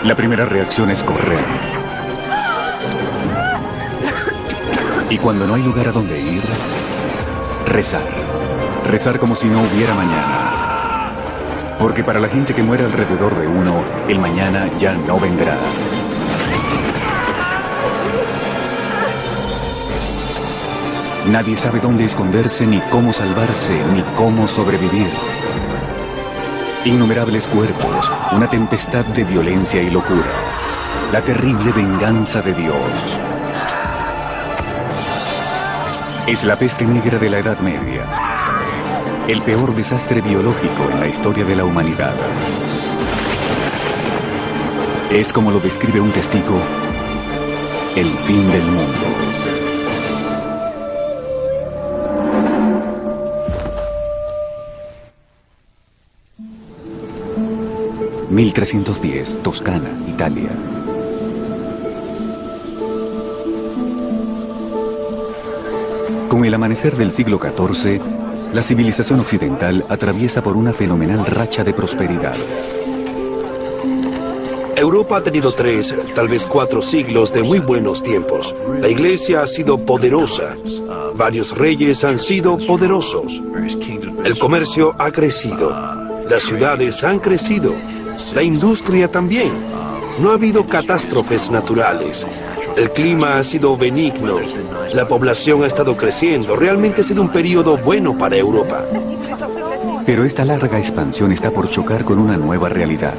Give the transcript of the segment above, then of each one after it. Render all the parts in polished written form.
La primera reacción es correr. Y cuando no hay lugar a donde ir, rezar. Rezar como si no hubiera mañana. Porque para la gente que muere alrededor de uno, el mañana ya no vendrá. Nadie sabe dónde esconderse, ni cómo salvarse, ni cómo sobrevivir. Innumerables cuerpos, una tempestad de violencia y locura. La terrible venganza de Dios. Es la peste negra de la Edad Media. El peor desastre biológico en la historia de la humanidad. Es, como lo describe un testigo, el fin del mundo. (1310) Toscana, Italia. Con el amanecer del siglo XIV, la civilización occidental atraviesa por una fenomenal racha de prosperidad. Europa ha tenido 3, tal vez 4 siglos de muy buenos tiempos. La Iglesia ha sido poderosa. Varios reyes han sido poderosos. El comercio ha crecido. Las ciudades han crecido. La industria también. No ha habido catástrofes naturales. El clima ha sido benigno. La población ha estado creciendo. Realmente ha sido un periodo bueno para Europa. Pero esta larga expansión está por chocar con una nueva realidad.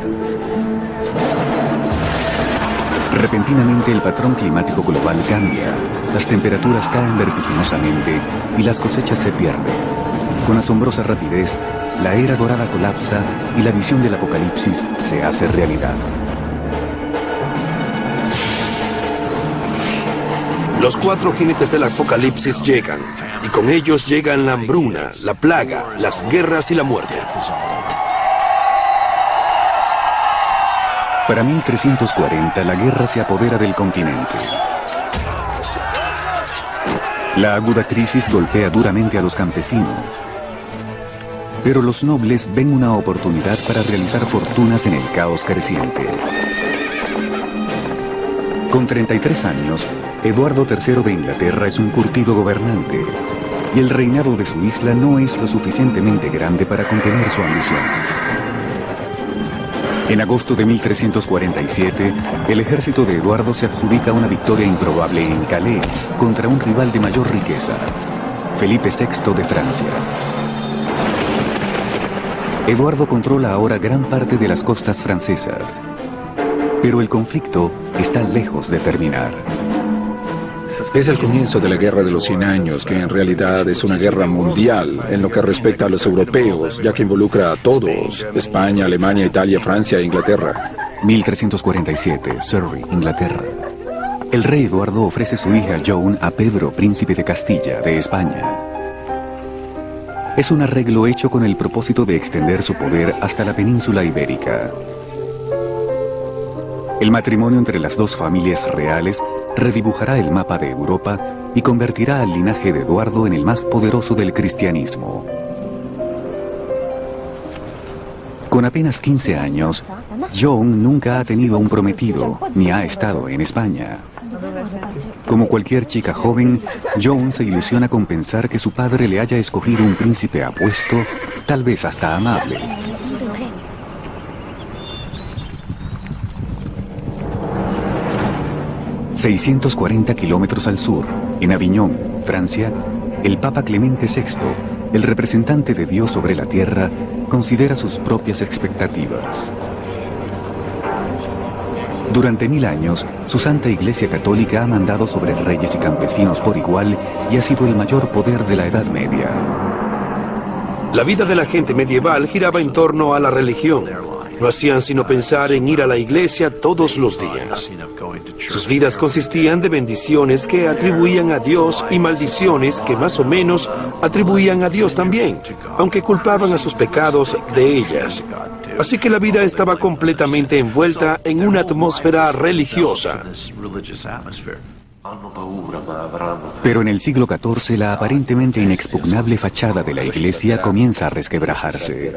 Repentinamente el patrón climático global cambia. Las temperaturas caen vertiginosamente y las cosechas se pierden. Con asombrosa rapidez, la era dorada colapsa y la visión del apocalipsis se hace realidad. Los 4 jinetes del apocalipsis llegan, y con ellos llegan la hambruna, la plaga, las guerras y la muerte. Para 1340, la guerra se apodera del continente. La aguda crisis golpea duramente a los campesinos. Pero los nobles ven una oportunidad para realizar fortunas en el caos creciente. Con 33 años, Eduardo III de Inglaterra es un curtido gobernante, y el reinado de su isla no es lo suficientemente grande para contener su ambición. En agosto de 1347, el ejército de Eduardo se adjudica una victoria improbable en Calais contra un rival de mayor riqueza, Felipe VI de Francia. Eduardo controla ahora gran parte de las costas francesas, pero el conflicto está lejos de terminar. Es el comienzo de la Guerra de los 100 Años, que en realidad es una guerra mundial en lo que respecta a los europeos, ya que involucra a todos: España, Alemania, Italia, Francia e Inglaterra. 1347, Surrey, Inglaterra. El rey Eduardo ofrece su hija Joan a Pedro, príncipe de Castilla, de España. Es un arreglo hecho con el propósito de extender su poder hasta la península ibérica. El matrimonio entre las dos familias reales redibujará el mapa de Europa y convertirá al linaje de Eduardo en el más poderoso del cristianismo. Con apenas 15 años, Joan nunca ha tenido un prometido, ni ha estado en España. Como cualquier chica joven, Joan se ilusiona con pensar que su padre le haya escogido un príncipe apuesto, tal vez hasta amable. ...640 kilómetros al sur, en Aviñón, Francia, el Papa Clemente VI, el representante de Dios sobre la tierra, considera sus propias expectativas. Durante 1000 años, su Santa Iglesia Católica ha mandado sobre reyes y campesinos por igual y ha sido el mayor poder de la Edad Media. La vida de la gente medieval giraba en torno a la religión. No hacían sino pensar en ir a la iglesia todos los días. Sus vidas consistían de bendiciones que atribuían a Dios y maldiciones que más o menos atribuían a Dios también, aunque culpaban a sus pecados de ellas. Así que la vida estaba completamente envuelta en una atmósfera religiosa. Pero en el siglo XIV, la aparentemente inexpugnable fachada de la iglesia comienza a resquebrajarse.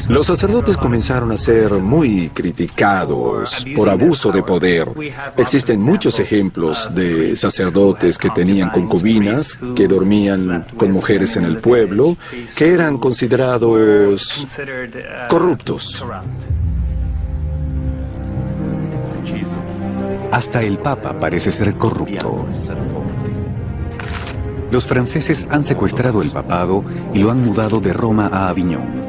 Los sacerdotes comenzaron a ser muy criticados por abuso de poder. Existen muchos ejemplos de sacerdotes que tenían concubinas, que dormían con mujeres en el pueblo, que eran considerados corruptos. Hasta el Papa parece ser corrupto. Los franceses han secuestrado el papado y lo han mudado de Roma a Aviñón.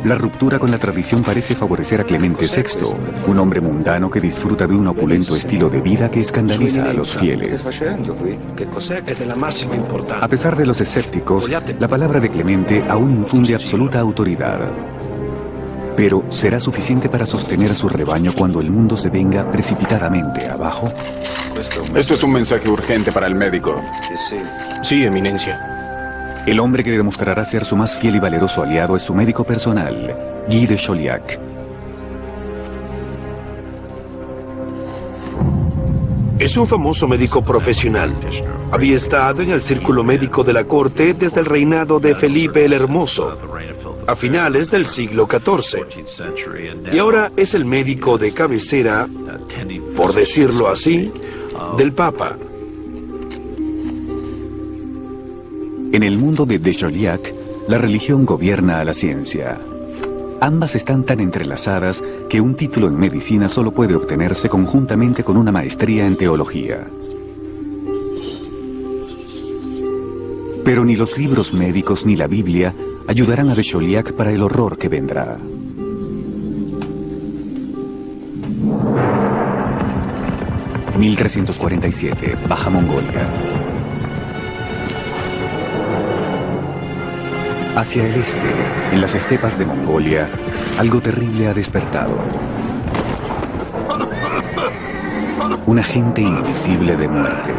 La ruptura con la tradición parece favorecer a Clemente VI, un hombre mundano que disfruta de un opulento estilo de vida que escandaliza a los fieles. A pesar de los escépticos, la palabra de Clemente aún infunde absoluta autoridad. Pero, ¿será suficiente para sostener a su rebaño cuando el mundo se venga precipitadamente abajo? Esto es un mensaje urgente para el médico. Sí, eminencia. El hombre que demostrará ser su más fiel y valeroso aliado es su médico personal, Guy de Chauliac. Es un famoso médico profesional. Había estado en el círculo médico de la corte desde el reinado de Felipe el Hermoso, a finales del siglo XIV. Y ahora es el médico de cabecera, por decirlo así, del Papa. En el mundo de Chauliac, la religión gobierna a la ciencia. Ambas están tan entrelazadas que un título en medicina solo puede obtenerse conjuntamente con una maestría en teología. Pero ni los libros médicos ni la Biblia ayudarán a de Chauliac para el horror que vendrá. (1347) Baja Mongolia. Hacia el este, en las estepas de Mongolia, algo terrible ha despertado. Un agente invisible de muerte.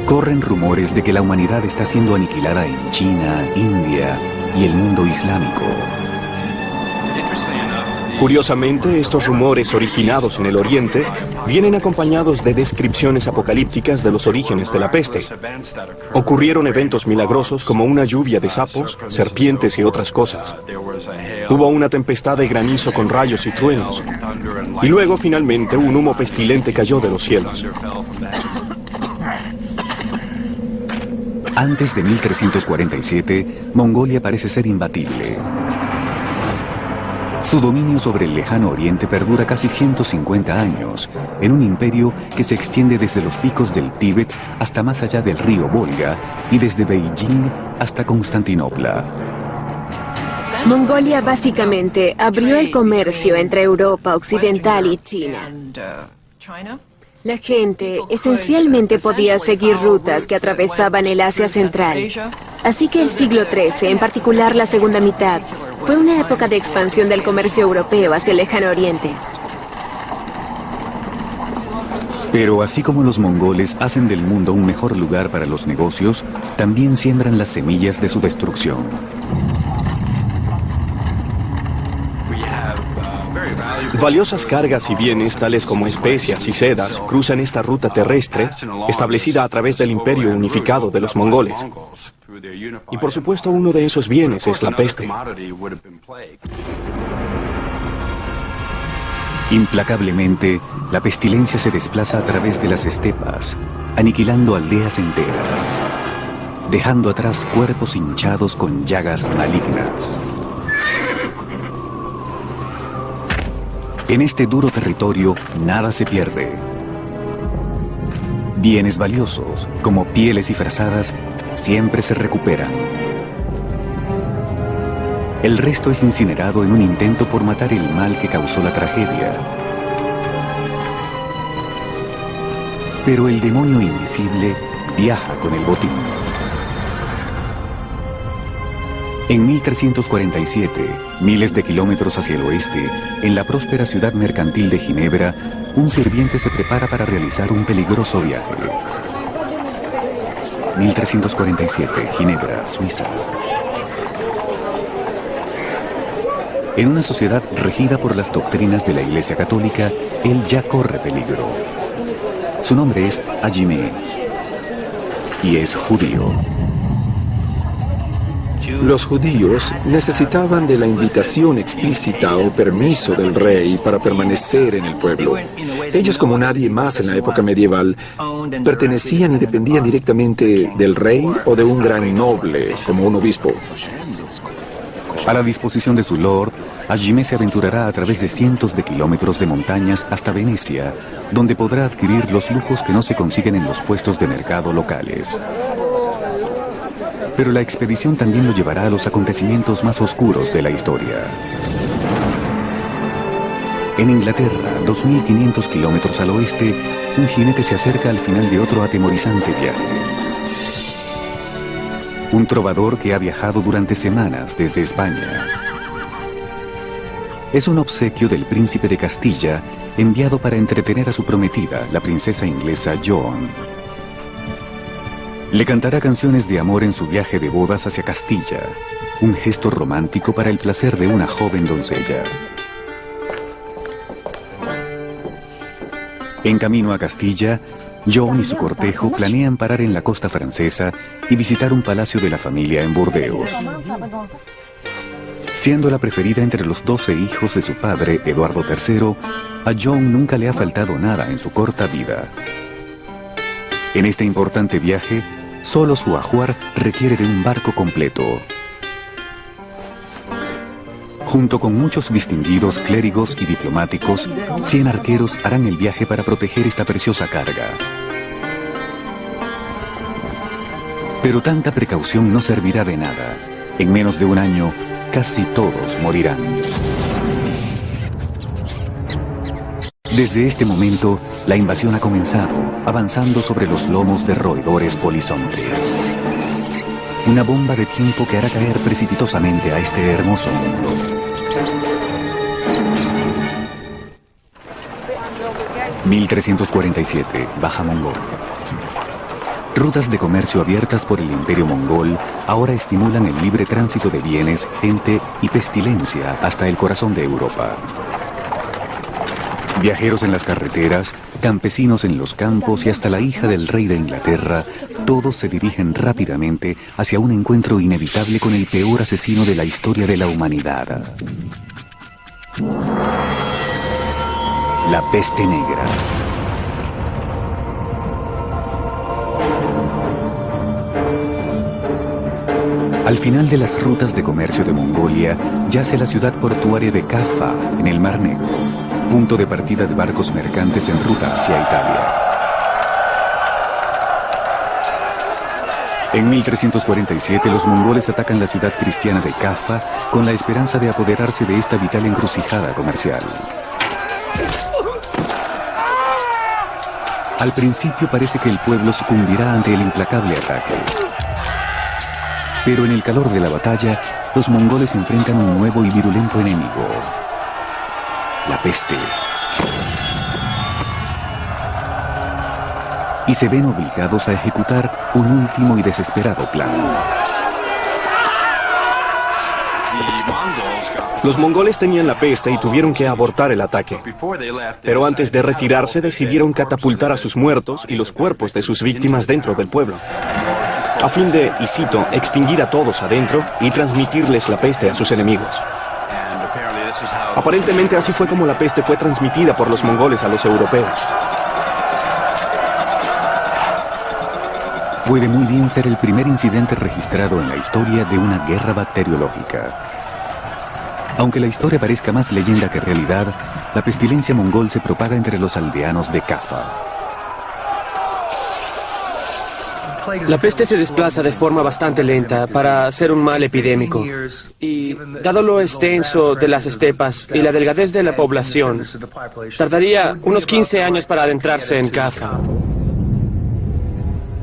Corren rumores de que la humanidad está siendo aniquilada en China, India y el mundo islámico. Curiosamente, estos rumores originados en el Oriente vienen acompañados de descripciones apocalípticas de los orígenes de la peste. Ocurrieron eventos milagrosos como una lluvia de sapos, serpientes y otras cosas. Hubo una tempestad de granizo con rayos y truenos. Y luego, finalmente, un humo pestilente cayó de los cielos. Antes de 1347, Mongolia parece ser imbatible. Su dominio sobre el lejano oriente perdura casi 150 años, en un imperio que se extiende desde los picos del Tíbet hasta más allá del río Volga y desde Beijing hasta Constantinopla. Mongolia básicamente abrió el comercio entre Europa Occidental y China. La gente esencialmente podía seguir rutas que atravesaban el Asia Central. Así que el siglo XIII, en particular la segunda mitad, fue una época de expansión del comercio europeo hacia el lejano oriente. Pero así como los mongoles hacen del mundo un mejor lugar para los negocios, también siembran las semillas de su destrucción. Valiosas cargas y bienes, tales como especias y sedas, cruzan esta ruta terrestre establecida a través del imperio unificado de los mongoles. Y por supuesto, uno de esos bienes es la peste. Implacablemente, la pestilencia se desplaza a través de las estepas, aniquilando aldeas enteras, dejando atrás cuerpos hinchados con llagas malignas. En este duro territorio, nada se pierde. Bienes valiosos, como pieles y frazadas, siempre se recuperan. El resto es incinerado en un intento por matar el mal que causó la tragedia. Pero el demonio invisible viaja con el botín. En 1347, miles de kilómetros hacia el oeste, en la próspera ciudad mercantil de Ginebra, un sirviente se prepara para realizar un peligroso viaje. 1347, Ginebra, Suiza. En una sociedad regida por las doctrinas de la Iglesia Católica, él ya corre peligro. Su nombre es Hajime y es judío. Los judíos necesitaban de la invitación explícita o permiso del rey para permanecer en el pueblo. Ellos, como nadie más en la época medieval, pertenecían y dependían directamente del rey o de un gran noble, como un obispo. A la disposición de su lord, Hajime se aventurará a través de cientos de kilómetros de montañas hasta Venecia, donde podrá adquirir los lujos que no se consiguen en los puestos de mercado locales. Pero la expedición también lo llevará a los acontecimientos más oscuros de la historia. En Inglaterra, 2.500 kilómetros al oeste, un jinete se acerca al final de otro atemorizante viaje. Un trovador que ha viajado durante semanas desde España. Es un obsequio del príncipe de Castilla, enviado para entretener a su prometida, la princesa inglesa Joan. Le cantará canciones de amor en su viaje de bodas hacia Castilla, un gesto romántico para el placer de una joven doncella. En camino a Castilla, Joan y su cortejo planean parar en la costa francesa y visitar un palacio de la familia en Burdeos. Siendo la preferida entre los 12 hijos de su padre, Eduardo III, a Joan nunca le ha faltado nada en su corta vida. En este importante viaje, solo su ajuar requiere de un barco completo. Junto con muchos distinguidos clérigos y diplomáticos, 100 arqueros harán el viaje para proteger esta preciosa carga. Pero tanta precaución no servirá de nada. En menos de un año, casi todos morirán. Desde este momento, la invasión ha comenzado, avanzando sobre los lomos de roedores polizontes. Una bomba de tiempo que hará caer precipitosamente a este hermoso mundo. (1347) Baja Mongolia. Rutas de comercio abiertas por el Imperio Mongol ahora estimulan el libre tránsito de bienes, gente y pestilencia hasta el corazón de Europa. Viajeros en las carreteras, campesinos en los campos y hasta la hija del rey de Inglaterra, todos se dirigen rápidamente hacia un encuentro inevitable con el peor asesino de la historia de la humanidad. La peste negra. Al final de las rutas de comercio de Mongolia, yace la ciudad portuaria de Kaffa, en el Mar Negro, punto de partida de barcos mercantes en ruta hacia Italia. En 1347, los mongoles atacan la ciudad cristiana de Kaffa con la esperanza de apoderarse de esta vital encrucijada comercial. Al principio parece que el pueblo sucumbirá ante el implacable ataque. Pero en el calor de la batalla, los mongoles enfrentan un nuevo y virulento enemigo: la peste. Y se ven obligados a ejecutar un último y desesperado plan. Los mongoles tenían la peste y tuvieron que abortar el ataque. Pero antes de retirarse decidieron catapultar a sus muertos y los cuerpos de sus víctimas dentro del pueblo, a fin de, y cito, extinguir a todos adentro y transmitirles la peste a sus enemigos. Aparentemente así fue como la peste fue transmitida por los mongoles a los europeos. Puede muy bien ser el primer incidente registrado en la historia de una guerra bacteriológica. Aunque la historia parezca más leyenda que realidad, la pestilencia mongol se propaga entre los aldeanos de Kaffa. La peste se desplaza de forma bastante lenta para ser un mal epidémico. Y, dado lo extenso de las estepas y la delgadez de la población, tardaría unos 15 años para adentrarse en Kaffa.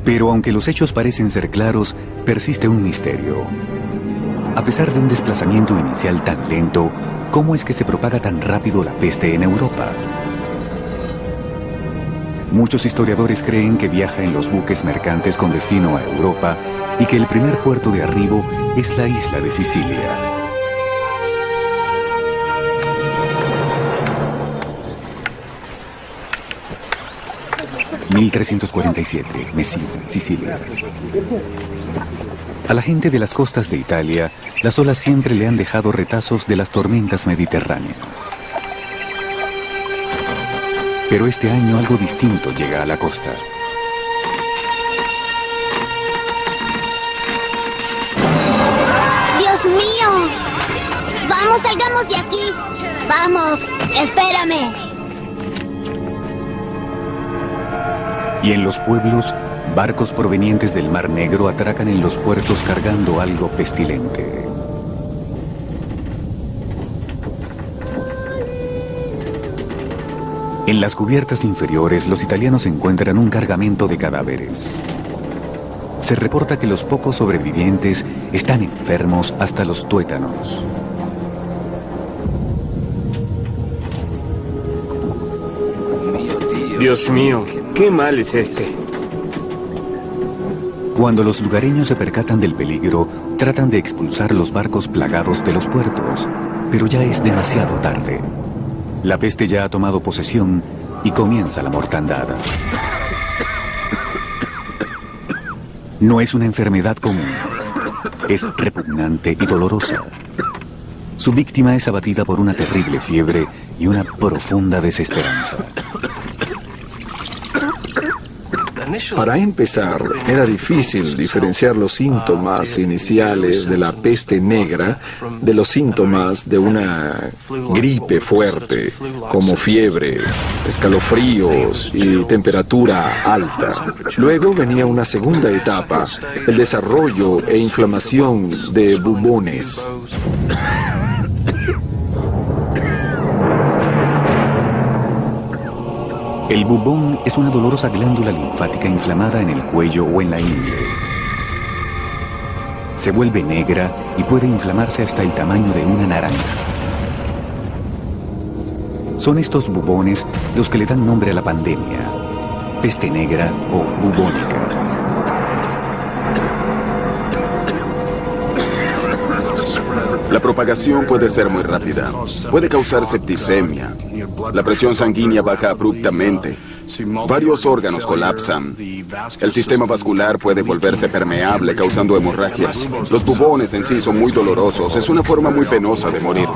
Pero aunque los hechos parecen ser claros, persiste un misterio. A pesar de un desplazamiento inicial tan lento, ¿cómo es que se propaga tan rápido la peste en Europa? Muchos historiadores creen que viaja en los buques mercantes con destino a Europa y que el primer puerto de arribo es la isla de Sicilia. 1347, Messina, Sicilia. A la gente de las costas de Italia, las olas siempre le han dejado retazos de las tormentas mediterráneas. Pero este año algo distinto llega a la costa. ¡Dios mío! ¡Vamos, salgamos de aquí! ¡Vamos! ¡Espérame! Y en los pueblos, barcos provenientes del Mar Negro atracan en los puertos cargando algo pestilente. En las cubiertas inferiores, los italianos encuentran un cargamento de cadáveres. Se reporta que los pocos sobrevivientes están enfermos hasta los tuétanos. Dios mío, qué mal es este. Cuando los lugareños se percatan del peligro, tratan de expulsar los barcos plagados de los puertos, pero ya es demasiado tarde. La peste ya ha tomado posesión y comienza la mortandad. No es una enfermedad común, es repugnante y dolorosa. Su víctima es abatida por una terrible fiebre y una profunda desesperanza. Para empezar, era difícil diferenciar los síntomas iniciales de la peste negra de los síntomas de una gripe fuerte, como fiebre, escalofríos y temperatura alta. Luego venía una segunda etapa, el desarrollo e inflamación de bubones. El bubón es una dolorosa glándula linfática inflamada en el cuello o en la ingle. Se vuelve negra y puede inflamarse hasta el tamaño de una naranja. Son estos bubones los que le dan nombre a la pandemia, peste negra o bubónica. La propagación puede ser muy rápida. Puede causar septicemia. La presión sanguínea baja abruptamente. Varios órganos colapsan. El sistema vascular puede volverse permeable, causando hemorragias. Los bubones en sí son muy dolorosos. Es una forma muy penosa de morir.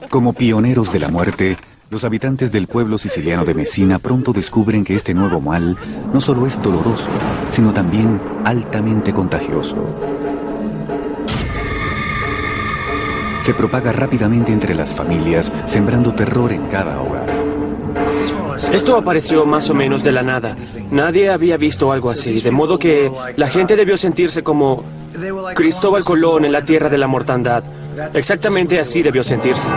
Como pioneros de la muerte, los habitantes del pueblo siciliano de Messina pronto descubren que este nuevo mal no solo es doloroso, sino también altamente contagioso. Se propaga rápidamente entre las familias, sembrando terror en cada hogar. Esto apareció más o menos de la nada. Nadie había visto algo así, de modo que la gente debió sentirse como Cristóbal Colón en la tierra de la mortandad. Exactamente así debió sentirse.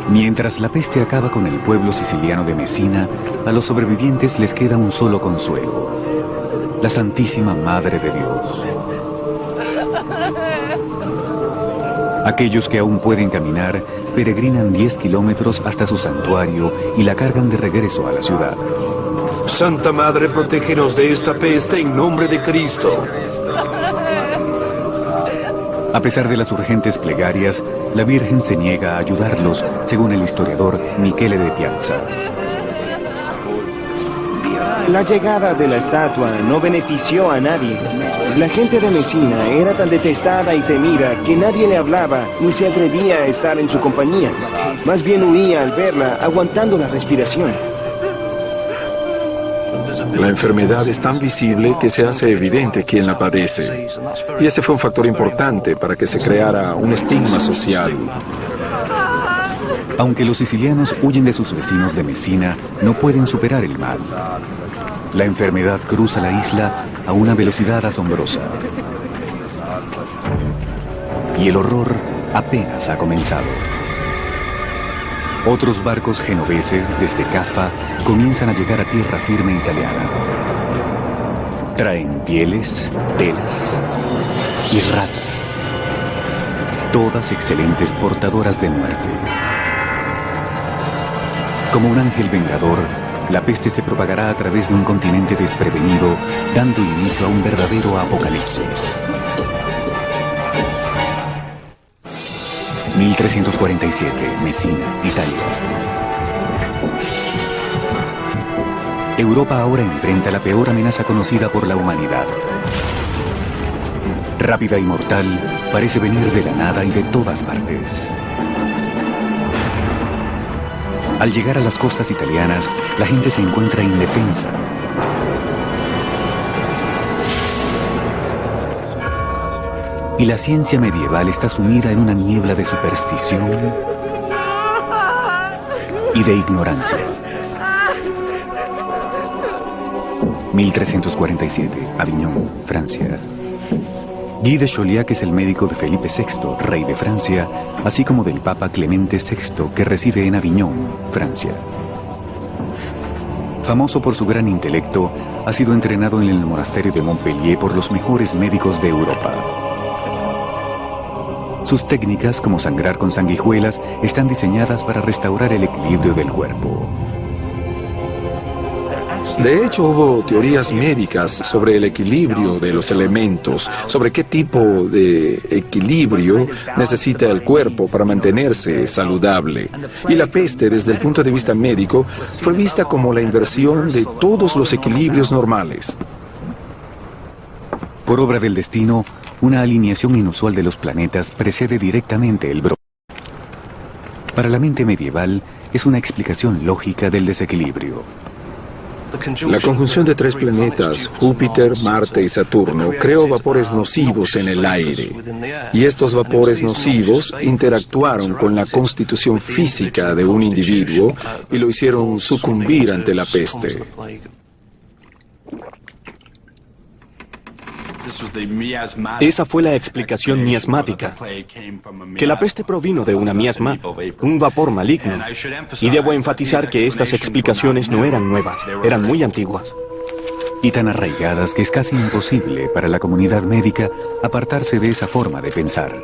Mientras la peste acaba con el pueblo siciliano de Messina, a los sobrevivientes les queda un solo consuelo: la Santísima Madre de Dios. Aquellos que aún pueden caminar peregrinan 10 kilómetros hasta su santuario y la cargan de regreso a la ciudad. Santa Madre, protégenos de esta peste en nombre de Cristo. A pesar de las urgentes plegarias, la Virgen se niega a ayudarlos, según el historiador Michele de Piazza. La llegada de la estatua no benefició a nadie. La gente de Messina era tan detestada y temida que nadie le hablaba ni se atrevía a estar en su compañía. Más bien huía al verla, aguantando la respiración. La enfermedad es tan visible que se hace evidente quién la padece. Y ese fue un factor importante para que se creara un estigma social. Aunque los sicilianos huyen de sus vecinos de Messina, no pueden superar el mal. La enfermedad cruza la isla a una velocidad asombrosa. Y el horror apenas ha comenzado. Otros barcos genoveses desde Caffa comienzan a llegar a tierra firme italiana. Traen pieles, telas y ratas, todas excelentes portadoras de muerte. Como un ángel vengador, la peste se propagará a través de un continente desprevenido, dando inicio a un verdadero apocalipsis. 1347, Messina, Italia. Europa ahora enfrenta la peor amenaza conocida por la humanidad. Rápida y mortal, parece venir de la nada y de todas partes. Al llegar a las costas italianas, la gente se encuentra indefensa. Y la ciencia medieval está sumida en una niebla de superstición y de ignorancia. 1347, Aviñón, Francia. Guy de Chauliac es el médico de Felipe VI, rey de Francia, así como del Papa Clemente VI, que reside en Aviñón, Francia. Famoso por su gran intelecto, ha sido entrenado en el monasterio de Montpellier por los mejores médicos de Europa. Sus técnicas, como sangrar con sanguijuelas, están diseñadas para restaurar el equilibrio del cuerpo. De hecho, hubo teorías médicas sobre el equilibrio de los elementos, sobre qué tipo de equilibrio necesita el cuerpo para mantenerse saludable. Y la peste, desde el punto de vista médico, fue vista como la inversión de todos los equilibrios normales. Por obra del destino, una alineación inusual de los planetas precede directamente el brote. Para la mente medieval, es una explicación lógica del desequilibrio. La conjunción de tres planetas, Júpiter, Marte y Saturno, creó vapores nocivos en el aire. Y estos vapores nocivos interactuaron con la constitución física de un individuo y lo hicieron sucumbir ante la peste. Esa fue la explicación miasmática, que la peste provino de una miasma, un vapor maligno. Y debo enfatizar que estas explicaciones no eran nuevas, eran muy antiguas. Y tan arraigadas que es casi imposible para la comunidad médica apartarse de esa forma de pensar.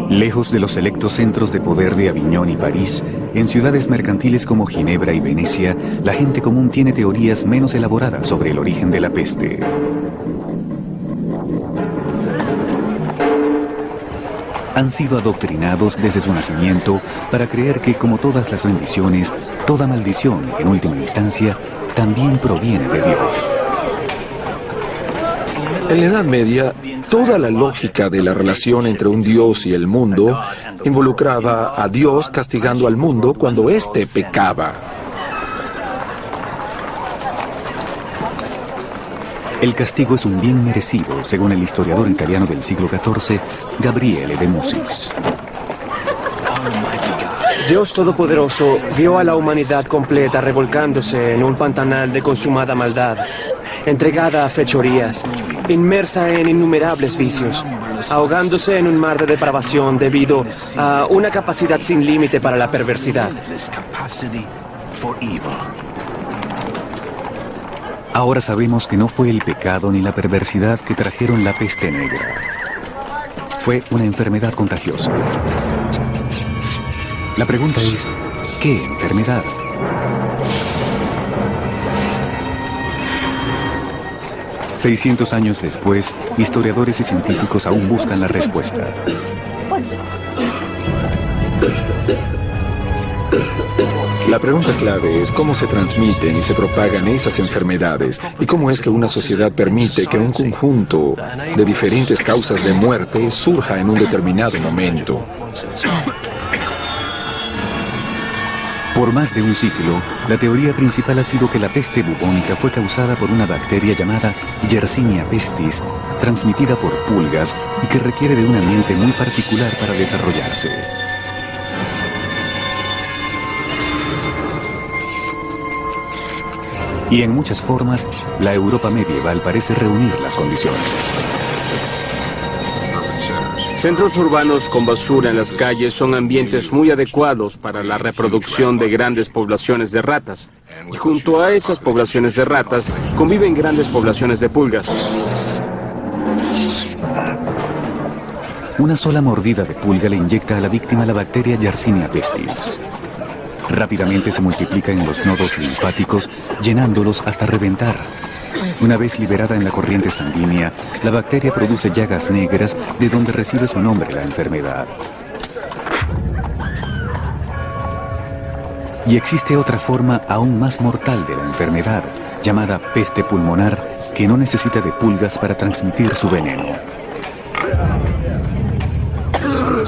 Lejos de los selectos centros de poder de Aviñón y París, en ciudades mercantiles como Ginebra y Venecia, la gente común tiene teorías menos elaboradas sobre el origen de la peste. Han sido adoctrinados desde su nacimiento para creer que, como todas las bendiciones, toda maldición, en última instancia, también proviene de Dios. En la Edad Media, toda la lógica de la relación entre un Dios y el mundo involucraba a Dios castigando al mundo cuando éste pecaba. El castigo es un bien merecido, según el historiador italiano del siglo XIV, Gabriele de Mussis. Dios Todopoderoso vio a la humanidad completa revolcándose en un pantanal de consumada maldad, entregada a fechorías, inmersa en innumerables vicios, ahogándose en un mar de depravación debido a una capacidad sin límite para la perversidad. Ahora sabemos que no fue el pecado ni la perversidad que trajeron la peste negra. Fue una enfermedad contagiosa. La pregunta es, ¿qué enfermedad? $600 años después, historiadores y científicos aún buscan la respuesta. La pregunta clave es cómo se transmiten y se propagan esas enfermedades y cómo es que una sociedad permite que un conjunto de diferentes causas de muerte surja en un determinado momento. Por más de un siglo, la teoría principal ha sido que la peste bubónica fue causada por una bacteria llamada Yersinia pestis, transmitida por pulgas y que requiere de un ambiente muy particular para desarrollarse. Y en muchas formas, la Europa medieval parece reunir las condiciones. Centros urbanos con basura en las calles son ambientes muy adecuados para la reproducción de grandes poblaciones de ratas. Y junto a esas poblaciones de ratas conviven grandes poblaciones de pulgas. Una sola mordida de pulga le inyecta a la víctima la bacteria Yersinia pestis. Rápidamente se multiplica en los nodos linfáticos, llenándolos hasta reventar. Una vez liberada en la corriente sanguínea, la bacteria produce llagas negras, de donde recibe su nombre la enfermedad. Y existe otra forma aún más mortal de la enfermedad, llamada peste pulmonar, que no necesita de pulgas para transmitir su veneno.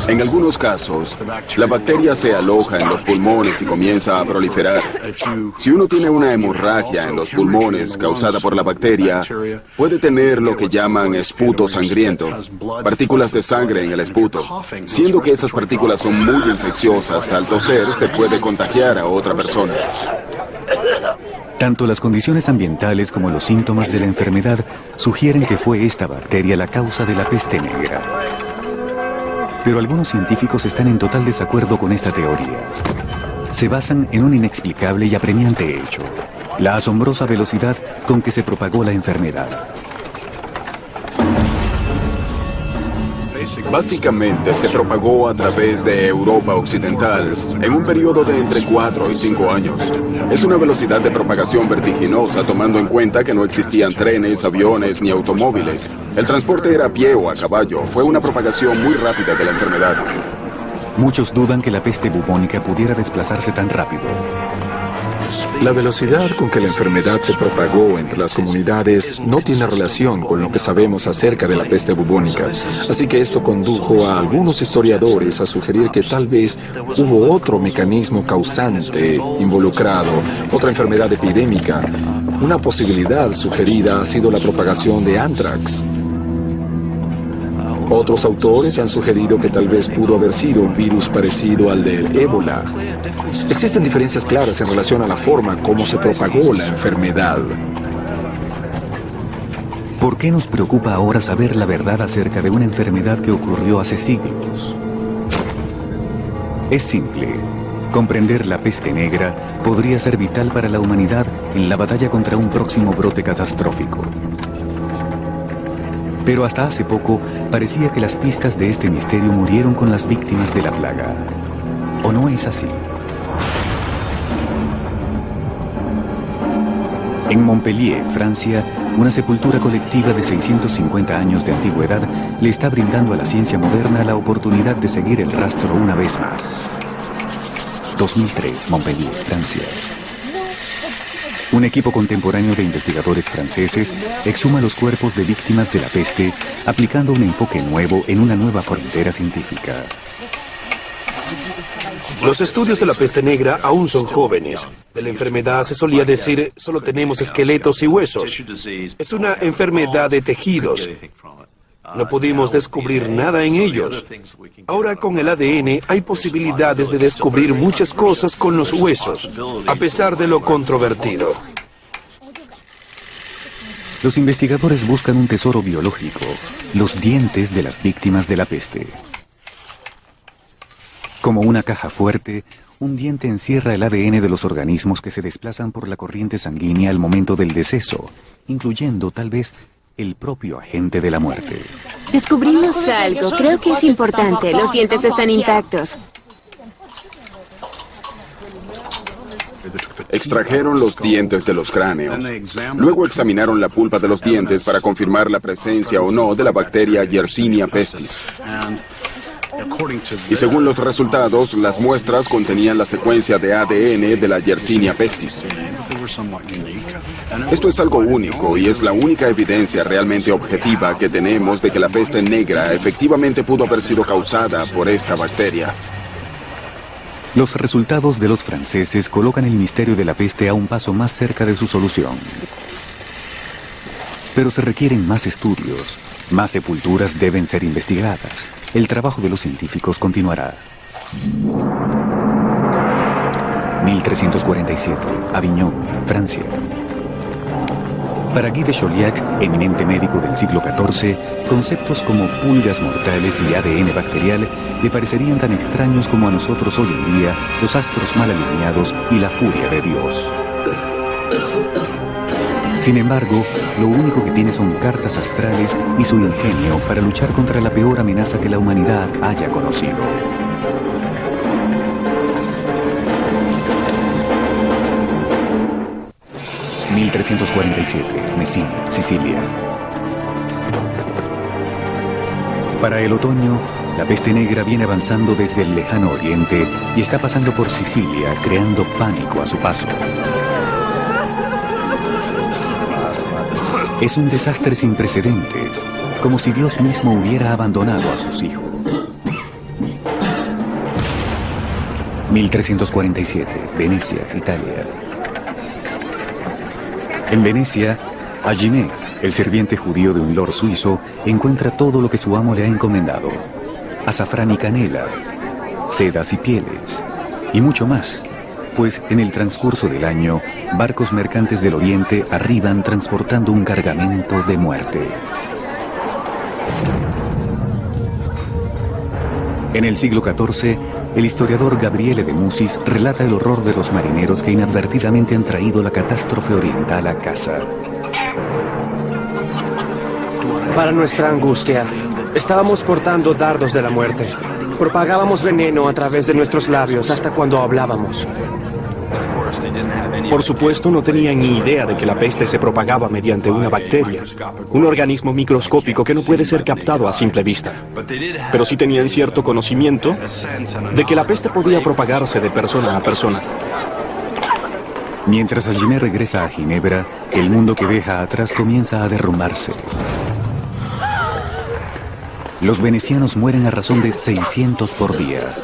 En algunos casos, la bacteria se aloja en los pulmones y comienza a proliferar. Si uno tiene una hemorragia en los pulmones causada por la bacteria, puede tener lo que llaman esputo sangriento, partículas de sangre en el esputo. Siendo que esas partículas son muy infecciosas, al toser se puede contagiar a otra persona. Tanto las condiciones ambientales como los síntomas de la enfermedad sugieren que fue esta bacteria la causa de la peste negra. Pero algunos científicos están en total desacuerdo con esta teoría. Se basan en un inexplicable y apremiante hecho: la asombrosa velocidad con que se propagó la enfermedad. Básicamente se propagó a través de Europa Occidental en un periodo de entre 4 y 5 años. Es una velocidad de propagación vertiginosa, tomando en cuenta que no existían trenes, aviones ni automóviles. El transporte era a pie o a caballo. Fue una propagación muy rápida de la enfermedad. Muchos dudan que la peste bubónica pudiera desplazarse tan rápido. La velocidad con que la enfermedad se propagó entre las comunidades no tiene relación con lo que sabemos acerca de la peste bubónica, así que esto condujo a algunos historiadores a sugerir que tal vez hubo otro mecanismo causante involucrado, otra enfermedad epidémica. Una posibilidad sugerida ha sido la propagación de anthrax. Otros autores han sugerido que tal vez pudo haber sido un virus parecido al del ébola. Existen diferencias claras en relación a la forma como se propagó la enfermedad. ¿Por qué nos preocupa ahora saber la verdad acerca de una enfermedad que ocurrió hace siglos? Es simple. Comprender la peste negra podría ser vital para la humanidad en la batalla contra un próximo brote catastrófico. Pero hasta hace poco parecía que las pistas de este misterio murieron con las víctimas de la plaga. ¿O no es así? En Montpellier, Francia, una sepultura colectiva de 650 años de antigüedad le está brindando a la ciencia moderna la oportunidad de seguir el rastro una vez más. 2003, Montpellier, Francia. Un equipo contemporáneo de investigadores franceses exhuma los cuerpos de víctimas de la peste, aplicando un enfoque nuevo en una nueva frontera científica. Los estudios de la peste negra aún son jóvenes. De la enfermedad se solía decir, solo tenemos esqueletos y huesos. Es una enfermedad de tejidos. No pudimos descubrir nada en ellos. Ahora con el ADN hay posibilidades de descubrir muchas cosas con los huesos, a pesar de lo controvertido. Los investigadores buscan un tesoro biológico, los dientes de las víctimas de la peste. Como una caja fuerte, un diente encierra el ADN de los organismos que se desplazan por la corriente sanguínea al momento del deceso, incluyendo tal vez el propio agente de la muerte. Descubrimos algo. Creo que es importante. Los dientes están intactos. Extrajeron los dientes de los cráneos. Luego examinaron la pulpa de los dientes para confirmar la presencia o no de la bacteria Yersinia pestis. Y según los resultados, las muestras contenían la secuencia de ADN de la Yersinia pestis. Esto es algo único y es la única evidencia realmente objetiva que tenemos de que la peste negra efectivamente pudo haber sido causada por esta bacteria. Los resultados de los franceses colocan el misterio de la peste a un paso más cerca de su solución. Pero se requieren más estudios. Más sepulturas deben ser investigadas. El trabajo de los científicos continuará. 1347, Avignon, Francia. Para Guy de Chauliac, eminente médico del siglo XIV, conceptos como pulgas mortales y ADN bacterial le parecerían tan extraños como a nosotros hoy en día los astros mal alineados y la furia de Dios. Sin embargo, lo único que tiene son cartas astrales y su ingenio para luchar contra la peor amenaza que la humanidad haya conocido. 1347, Messina, Sicilia. Para el otoño, la peste negra viene avanzando desde el lejano oriente y está pasando por Sicilia, creando pánico a su paso. Es un desastre sin precedentes, como si Dios mismo hubiera abandonado a sus hijos. 1347, Venecia, Italia. En Venecia, Ajimé, el sirviente judío de un lord suizo, encuentra todo lo que su amo le ha encomendado: azafrán y canela, sedas y pieles, y mucho más, pues en el transcurso del año, barcos mercantes del oriente arriban transportando un cargamento de muerte. En el siglo XIV, el historiador Gabriele de Musis relata el horror de los marineros que inadvertidamente han traído la catástrofe oriental a casa. Para nuestra angustia, estábamos portando dardos de la muerte. Propagábamos veneno a través de nuestros labios hasta cuando hablábamos. Por supuesto, no tenían ni idea de que la peste se propagaba mediante una bacteria, un organismo microscópico que no puede ser captado a simple vista. Pero sí tenían cierto conocimiento de que la peste podía propagarse de persona a persona. Mientras Ajimé regresa a Ginebra, el mundo que deja atrás comienza a derrumbarse. Los venecianos mueren a razón de 600 por día.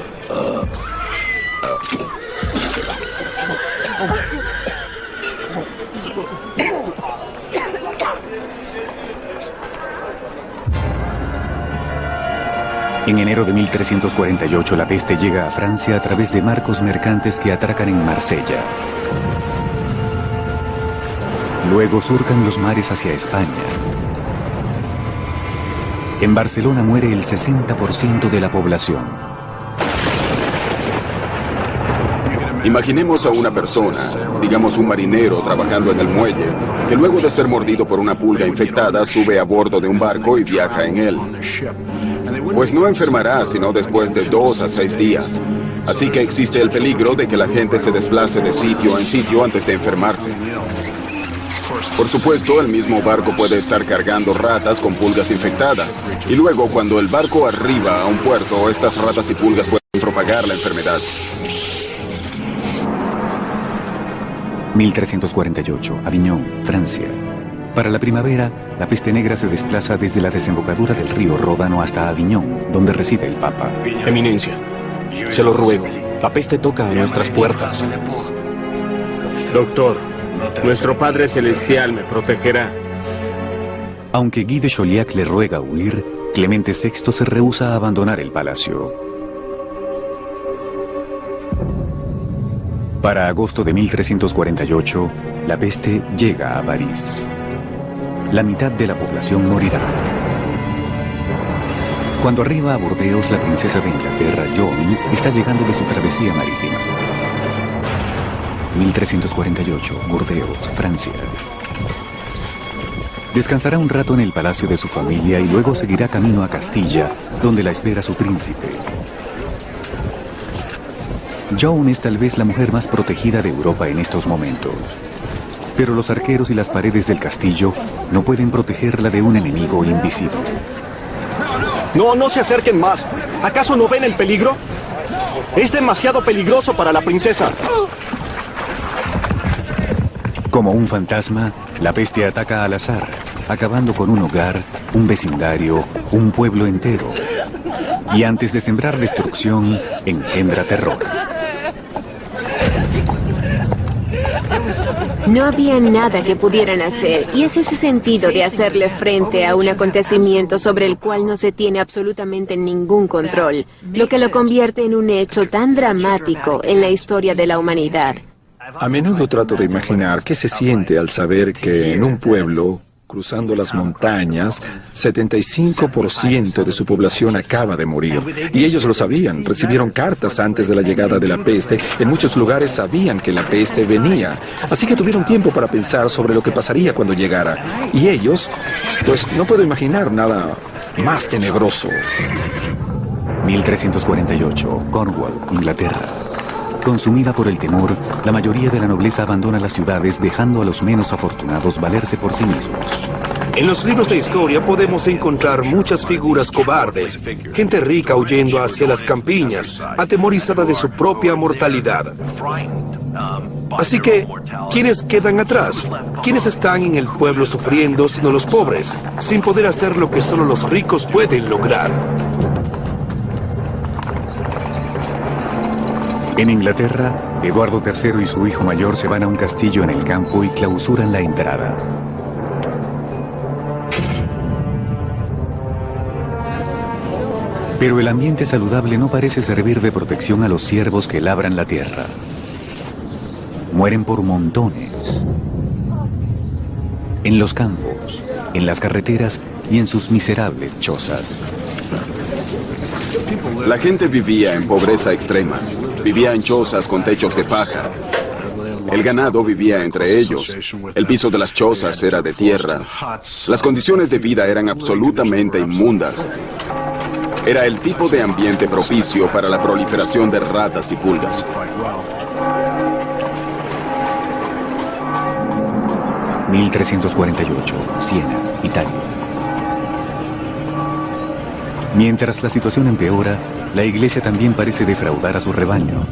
En enero de 1348 la peste llega a Francia a través de barcos mercantes que atracan en Marsella. Luego surcan los mares hacia España. En Barcelona muere el 60% de la población. Imaginemos a una persona, digamos un marinero trabajando en el muelle, que luego de ser mordido por una pulga infectada sube a bordo de un barco y viaja en él. Pues no enfermará sino después de 2 a 6 días. Así que existe el peligro de que la gente se desplace de sitio en sitio antes de enfermarse. Por supuesto, el mismo barco puede estar cargando ratas con pulgas infectadas. Y luego, cuando el barco arriba a un puerto, estas ratas y pulgas pueden propagar la enfermedad. 1348, Aviñón, Francia. Para la primavera, la peste negra se desplaza desde la desembocadura del río Ródano hasta Aviñón, donde reside el Papa. Eminencia, se lo ruego, la peste toca a nuestras puertas. Doctor, nuestro Padre Celestial me protegerá. Aunque Guy de Chauliac le ruega huir, Clemente VI se rehúsa a abandonar el palacio. Para agosto de 1348, la peste llega a París. La mitad de la población morirá. Cuando arriba a Burdeos, la princesa de Inglaterra, Joan, está llegando de su travesía marítima. 1348, Burdeos, Francia. Descansará un rato en el palacio de su familia y luego seguirá camino a Castilla, donde la espera su príncipe. Joan es tal vez la mujer más protegida de Europa en estos momentos. Pero los arqueros y las paredes del castillo no pueden protegerla de un enemigo invisible. No, no se acerquen más. ¿Acaso no ven el peligro? Es demasiado peligroso para la princesa. Como un fantasma, la peste ataca al azar, acabando con un hogar, un vecindario, un pueblo entero. Y antes de sembrar destrucción, engendra terror. No había nada que pudieran hacer, y es ese sentido de hacerle frente a un acontecimiento sobre el cual no se tiene absolutamente ningún control, lo que lo convierte en un hecho tan dramático en la historia de la humanidad. A menudo trato de imaginar qué se siente al saber que en un pueblo, cruzando las montañas, 75% de su población acaba de morir. Y ellos lo sabían, recibieron cartas antes de la llegada de la peste. En muchos lugares sabían que la peste venía. Así que tuvieron tiempo para pensar sobre lo que pasaría cuando llegara. Y ellos, pues no puedo imaginar nada más tenebroso. 1348, Cornwall, Inglaterra. Consumida por el temor, la mayoría de la nobleza abandona las ciudades, dejando a los menos afortunados valerse por sí mismos. En los libros de historia podemos encontrar muchas figuras cobardes, gente rica huyendo hacia las campiñas, atemorizada de su propia mortalidad. Así que, ¿quiénes quedan atrás? ¿Quiénes están en el pueblo sufriendo sino los pobres, sin poder hacer lo que solo los ricos pueden lograr? En Inglaterra, Eduardo III y su hijo mayor se van a un castillo en el campo y clausuran la entrada. Pero el ambiente saludable no parece servir de protección a los siervos que labran la tierra. Mueren por montones. En los campos, en las carreteras y en sus miserables chozas. La gente vivía en pobreza extrema. Vivía en chozas con techos de paja. El ganado vivía entre ellos. El piso de las chozas era de tierra. Las condiciones de vida eran absolutamente inmundas. Era el tipo de ambiente propicio para la proliferación de ratas y pulgas. (1348), Siena, Italia. Mientras la situación empeora, la iglesia también parece defraudar a su rebaño.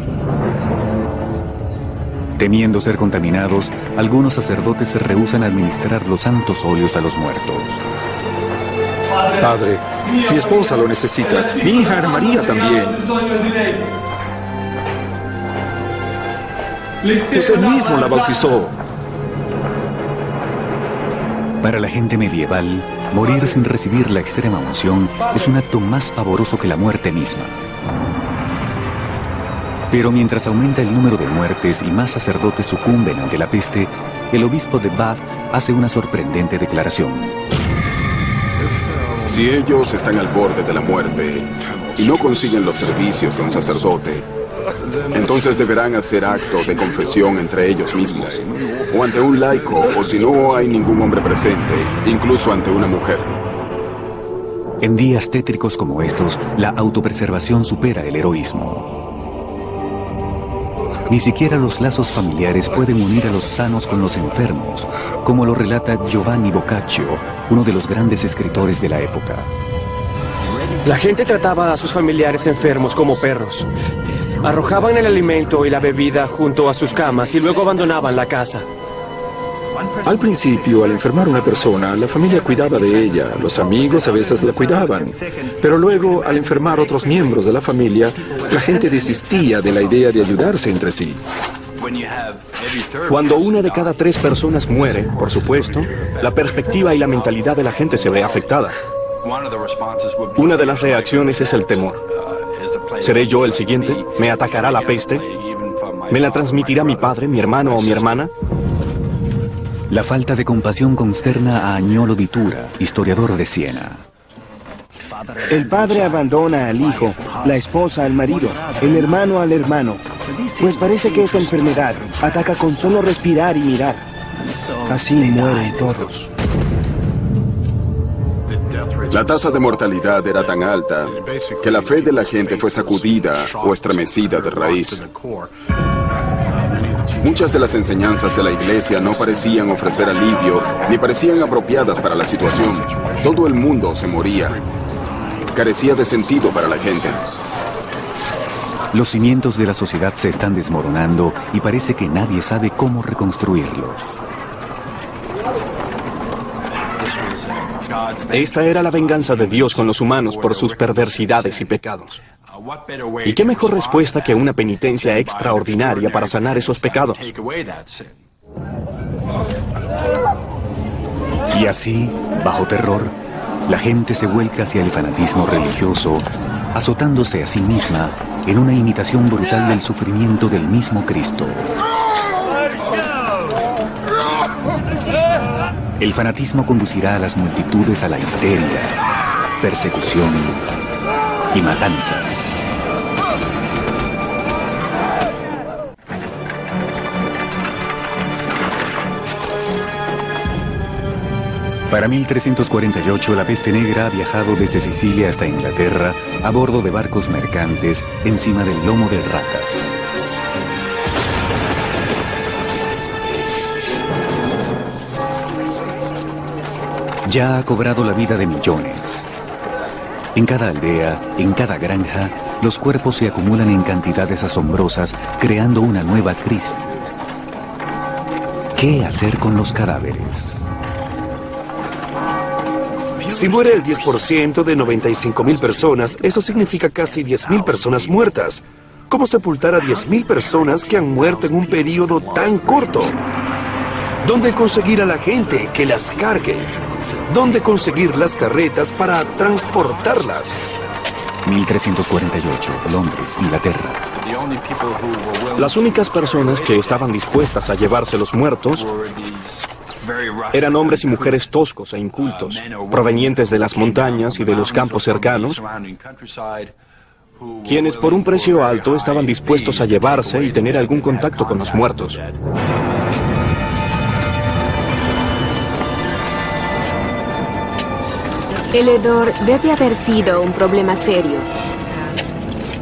Temiendo ser contaminados, algunos sacerdotes se rehúsan a administrar los santos óleos a los muertos. Padre, mi esposa lo necesita. Mi hija Ana María también. Usted mismo la bautizó. Para la gente medieval, morir sin recibir la extrema unción es un acto más pavoroso que la muerte misma. Pero mientras aumenta el número de muertes y más sacerdotes sucumben ante la peste, el obispo de Bath hace una sorprendente declaración. Si ellos están al borde de la muerte y no consiguen los servicios de un sacerdote, entonces deberán hacer actos de confesión entre ellos mismos, o ante un laico, o si no hay ningún hombre presente, incluso ante una mujer. En días tétricos como estos, la autopreservación supera el heroísmo. Ni siquiera los lazos familiares pueden unir a los sanos con los enfermos, como lo relata Giovanni Boccaccio, uno de los grandes escritores de la época. La gente trataba a sus familiares enfermos como perros. Arrojaban el alimento y la bebida junto a sus camas y luego abandonaban la casa. Al principio, al enfermar una persona, la familia cuidaba de ella, los amigos a veces la cuidaban. Pero luego, al enfermar otros miembros de la familia, la gente desistía de la idea de ayudarse entre sí. Cuando una de cada 3 personas muere, por supuesto, la perspectiva y la mentalidad de la gente se ve afectada. Una de las reacciones es el temor. ¿Seré yo el siguiente? ¿Me atacará la peste? ¿Me la transmitirá mi padre, mi hermano o mi hermana? La falta de compasión consterna a Agnolo di Tura, historiador de Siena. El padre abandona al hijo, la esposa al marido, el hermano al hermano. Pues parece que esta enfermedad ataca con solo respirar y mirar. Así mueren todos. La tasa de mortalidad era tan alta que la fe de la gente fue sacudida o estremecida de raíz. Muchas de las enseñanzas de la iglesia no parecían ofrecer alivio ni parecían apropiadas para la situación. Todo el mundo se moría. Carecía de sentido para la gente. Los cimientos de la sociedad se están desmoronando y parece que nadie sabe cómo reconstruirlos. Esta era la venganza de Dios con los humanos por sus perversidades y pecados. ¿Y qué mejor respuesta que una penitencia extraordinaria para sanar esos pecados? Y así, bajo terror, la gente se vuelca hacia el fanatismo religioso, azotándose a sí misma en una imitación brutal del sufrimiento del mismo Cristo. El fanatismo conducirá a las multitudes a la histeria, persecución y matanzas. Para 1348, la peste negra ha viajado desde Sicilia hasta Inglaterra a bordo de barcos mercantes encima del lomo de ratas. ya ha cobrado la vida de millones. En cada aldea, en cada granja, los cuerpos se acumulan en cantidades asombrosas, creando una nueva crisis. ¿Qué hacer con los cadáveres? Si muere el 10% de 95.000 personas, eso significa casi 10.000 personas muertas. ¿Cómo sepultar a 10.000 personas que han muerto en un periodo tan corto? ¿Dónde conseguir a la gente que las cargue? ¿Dónde conseguir las carretas para transportarlas? 1348, Londres, Inglaterra. Las únicas personas que estaban dispuestas a llevarse los muertos eran hombres y mujeres toscos e incultos, provenientes de las montañas y de los campos cercanos, quienes por un precio alto estaban dispuestos a llevarse y tener algún contacto con los muertos. El hedor debe haber sido un problema serio.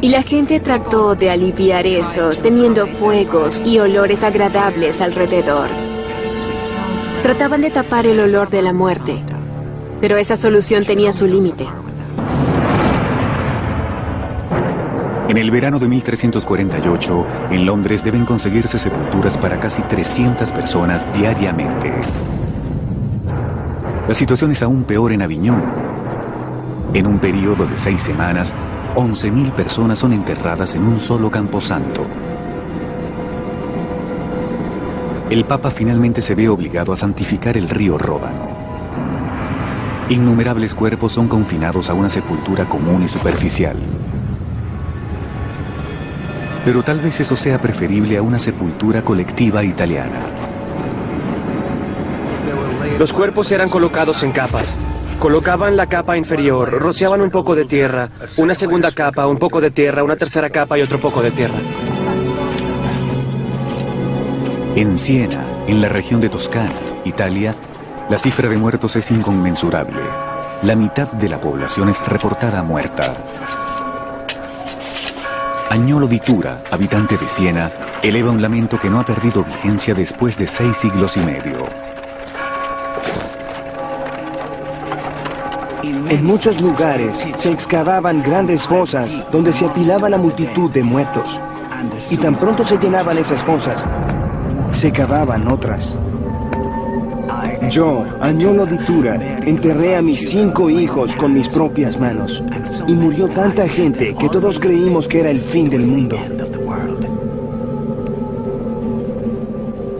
Y la gente trató de aliviar eso teniendo fuegos y olores agradables alrededor. Trataban de tapar el olor de la muerte, pero esa solución tenía su límite. En el verano de 1348, en Londres deben conseguirse sepulturas para casi 300 personas diariamente. La situación es aún peor en Aviñón. En un periodo de 6 semanas, 11.000 personas son enterradas en un solo camposanto. El Papa finalmente se ve obligado a santificar el río Ródano. Innumerables cuerpos son confinados a una sepultura común y superficial. Pero tal vez eso sea preferible a una sepultura colectiva italiana. Los cuerpos eran colocados en capas. Colocaban la capa inferior, rociaban un poco de tierra, una segunda capa, un poco de tierra, una tercera capa y otro poco de tierra. En Siena, en la región de Toscana, Italia, la cifra de muertos es inconmensurable. La mitad de la población es reportada muerta. Agnolo di Tura, habitante de Siena, eleva un lamento que no ha perdido vigencia después de 6 siglos y medio. En muchos lugares se excavaban grandes fosas donde se apilaba la multitud de muertos. Y tan pronto se llenaban esas fosas, se cavaban otras. Yo, Agnolo di Tura, enterré a mis 5 hijos con mis propias manos. Y murió tanta gente que todos creímos que era el fin del mundo.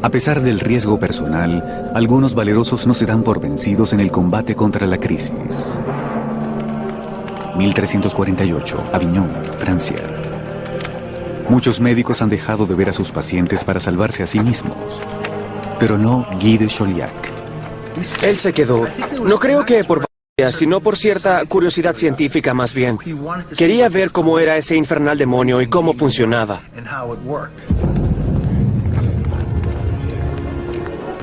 A pesar del riesgo personal, algunos valerosos no se dan por vencidos en el combate contra la crisis. 1348, Aviñón, Francia. Muchos médicos han dejado de ver a sus pacientes para salvarse a sí mismos, pero no Guy de Chauliac. Él se quedó. No creo que por vanidad, sino por cierta curiosidad científica más bien. Quería ver cómo era ese infernal demonio y cómo funcionaba.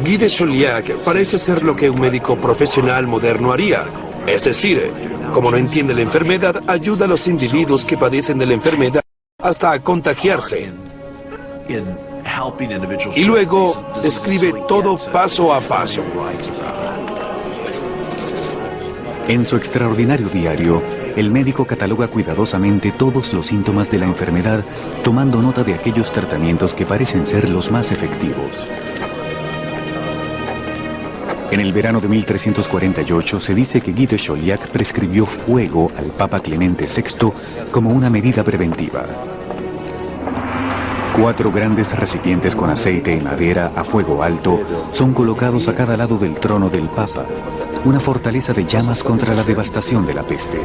Guy de Chauliac parece ser lo que un médico profesional moderno haría. Es decir, como no entiende la enfermedad, ayuda a los individuos que padecen de la enfermedad hasta a contagiarse. Y luego describe todo paso a paso. En su extraordinario diario, el médico cataloga cuidadosamente todos los síntomas de la enfermedad, tomando nota de aquellos tratamientos que parecen ser los más efectivos. En el verano de 1348 se dice que Guy de Chauliac prescribió fuego al Papa Clemente VI como una medida preventiva. 4 grandes recipientes con aceite en madera a fuego alto son colocados a cada lado del trono del Papa, una fortaleza de llamas contra la devastación de la peste.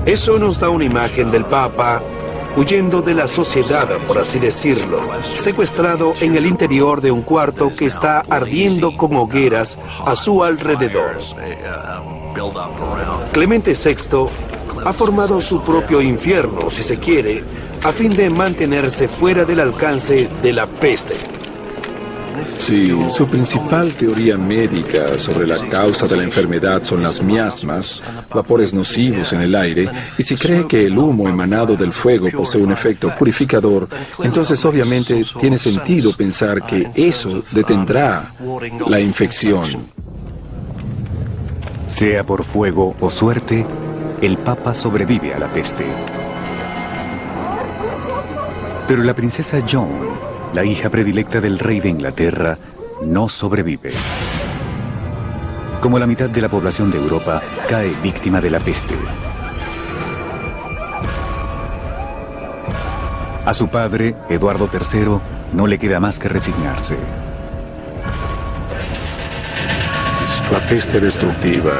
Eso nos da una imagen del Papa huyendo de la sociedad, por así decirlo, secuestrado en el interior de un cuarto que está ardiendo con hogueras a su alrededor. Clemente VI ha formado su propio infierno, si se quiere, a fin de mantenerse fuera del alcance de la peste. Sí, su principal teoría médica sobre la causa de la enfermedad son las miasmas, vapores nocivos en el aire, y si cree que el humo emanado del fuego posee un efecto purificador, entonces obviamente tiene sentido pensar que eso detendrá la infección. Sea por fuego o suerte, el Papa sobrevive a la peste. Pero la princesa Joan, la hija predilecta del rey de Inglaterra, no sobrevive. Como la mitad de la población de Europa, cae víctima de la peste. A su padre, Eduardo III, no le queda más que resignarse. La peste destructiva,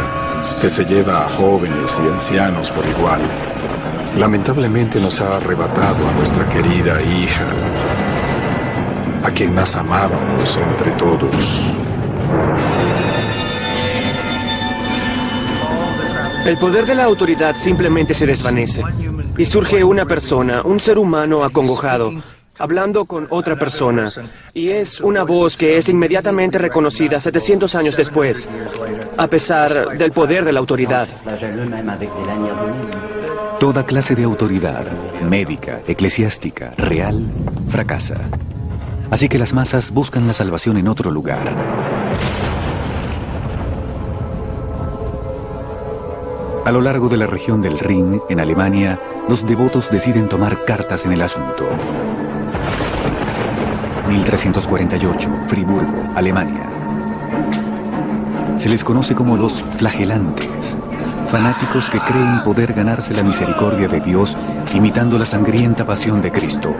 que se lleva a jóvenes y ancianos por igual, lamentablemente nos ha arrebatado a nuestra querida hija, a quien más amábamos entre todos. El poder de la autoridad simplemente se desvanece y surge una persona, un ser humano acongojado, hablando con otra persona, y es una voz que es inmediatamente reconocida 700 años después, a pesar del poder de la autoridad. Toda clase de autoridad, médica, eclesiástica, real, fracasa. Así que las masas buscan la salvación en otro lugar. A lo largo de la región del Rin, en Alemania, los devotos deciden tomar cartas en el asunto. 1348, Friburgo, Alemania. Se les conoce como los flagelantes, fanáticos que creen poder ganarse la misericordia de Dios imitando la sangrienta pasión de Cristo.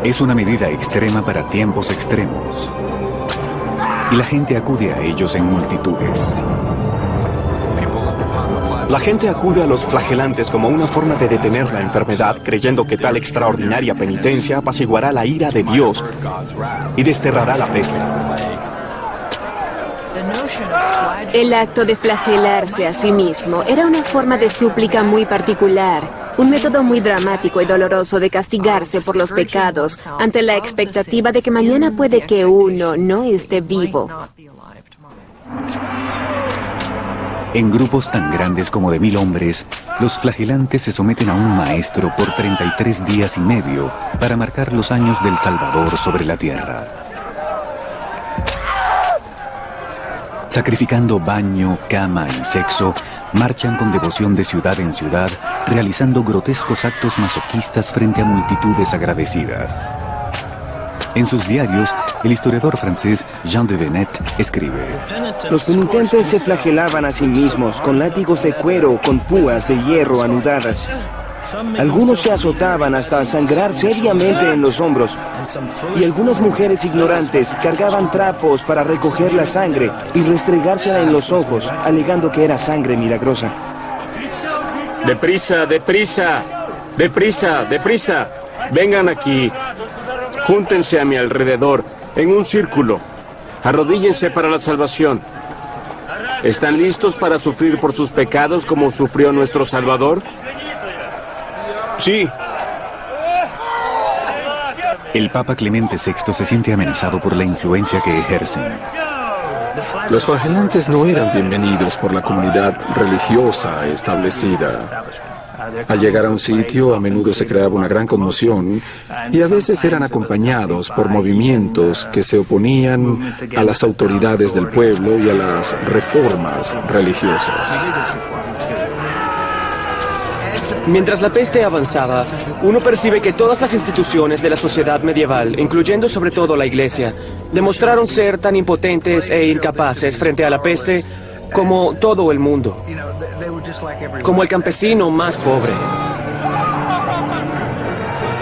Es una medida extrema para tiempos extremos. Y la gente acude a ellos en multitudes. La gente acude a los flagelantes como una forma de detener la enfermedad, creyendo que tal extraordinaria penitencia apaciguará la ira de Dios y desterrará la peste. El acto de flagelarse a sí mismo era una forma de súplica muy particular, un método muy dramático y doloroso de castigarse por los pecados ante la expectativa de que mañana puede que uno no esté vivo. En grupos tan grandes como de 1000 hombres, los flagelantes se someten a un maestro por 33 días y medio para marcar los años del Salvador sobre la tierra. Sacrificando baño, cama y sexo, marchan con devoción de ciudad en ciudad, realizando grotescos actos masoquistas frente a multitudes agradecidas. En sus diarios, el historiador francés Jean de Venette escribe: Los penitentes se flagelaban a sí mismos con látigos de cuero con púas de hierro anudadas. Algunos se azotaban hasta sangrar seriamente en los hombros, y algunas mujeres ignorantes cargaban trapos para recoger la sangre y restregársela en los ojos, alegando que era sangre milagrosa. ¡Deprisa, deprisa! ¡Deprisa, deprisa! Vengan aquí. Júntense a mi alrededor, en un círculo. Arrodíllense para la salvación. ¿Están listos para sufrir por sus pecados como sufrió nuestro Salvador? Sí. El Papa Clemente VI se siente amenazado por la influencia que ejercen. Los flagelantes no eran bienvenidos por la comunidad religiosa establecida. Al llegar a un sitio, a menudo se creaba una gran conmoción y a veces eran acompañados por movimientos que se oponían a las autoridades del pueblo y a las reformas religiosas. Mientras la peste avanzaba, uno percibe que todas las instituciones de la sociedad medieval, incluyendo sobre todo la Iglesia, demostraron ser tan impotentes e incapaces frente a la peste como todo el mundo, como el campesino más pobre.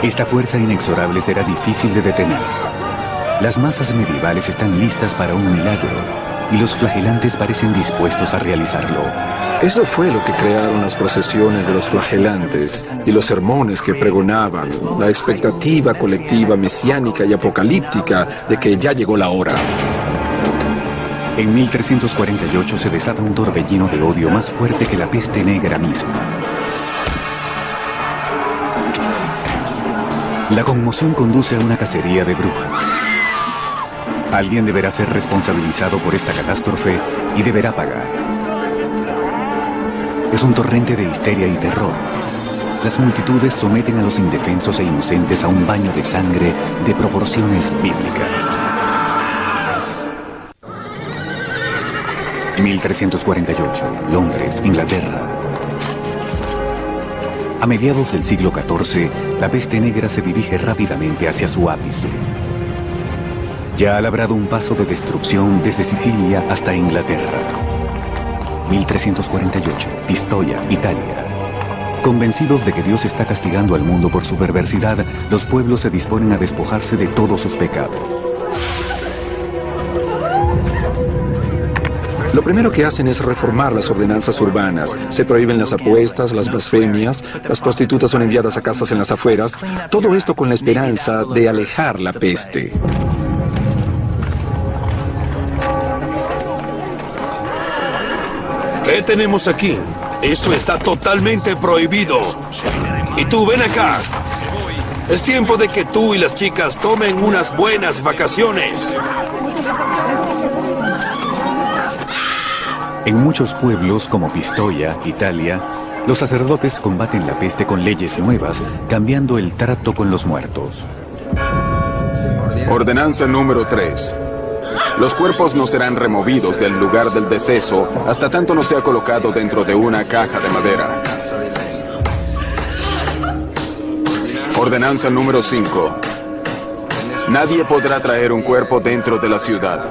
Esta fuerza inexorable será difícil de detener. Las masas medievales están listas para un milagro y los flagelantes parecen dispuestos a realizarlo. Eso fue lo que crearon las procesiones de los flagelantes y los sermones que pregonaban, la expectativa colectiva mesiánica y apocalíptica de que ya llegó la hora. En 1348 se desata un torbellino de odio más fuerte que la peste negra misma. La conmoción conduce a una cacería de brujas. Alguien deberá ser responsabilizado por esta catástrofe y deberá pagar. Es un torrente de histeria y terror. las multitudes someten a los indefensos e inocentes a un baño de sangre de proporciones bíblicas. 1348, Londres, Inglaterra. A mediados del siglo XIV, la peste negra se dirige rápidamente hacia su ápice. Ya ha labrado un paso de destrucción desde Sicilia hasta Inglaterra. 1348, Pistoia, Italia. Convencidos de que Dios está castigando al mundo por su perversidad, los pueblos se disponen a despojarse de todos sus pecados. Lo primero que hacen es reformar las ordenanzas urbanas. Se prohíben las apuestas, las blasfemias, las prostitutas son enviadas a casas en las afueras. Todo esto con la esperanza de alejar la peste. ¿Qué tenemos aquí? Esto está totalmente prohibido. Y tú, ven acá. Es tiempo de que tú y las chicas tomen unas buenas vacaciones. En muchos pueblos como Pistoia, Italia, los sacerdotes combaten la peste con leyes nuevas, cambiando el trato con los muertos. Ordenanza número 3. Los cuerpos no serán removidos del lugar del deceso hasta tanto no sea colocado dentro de una caja de madera. Ordenanza número 5. Nadie podrá traer un cuerpo dentro de la ciudad.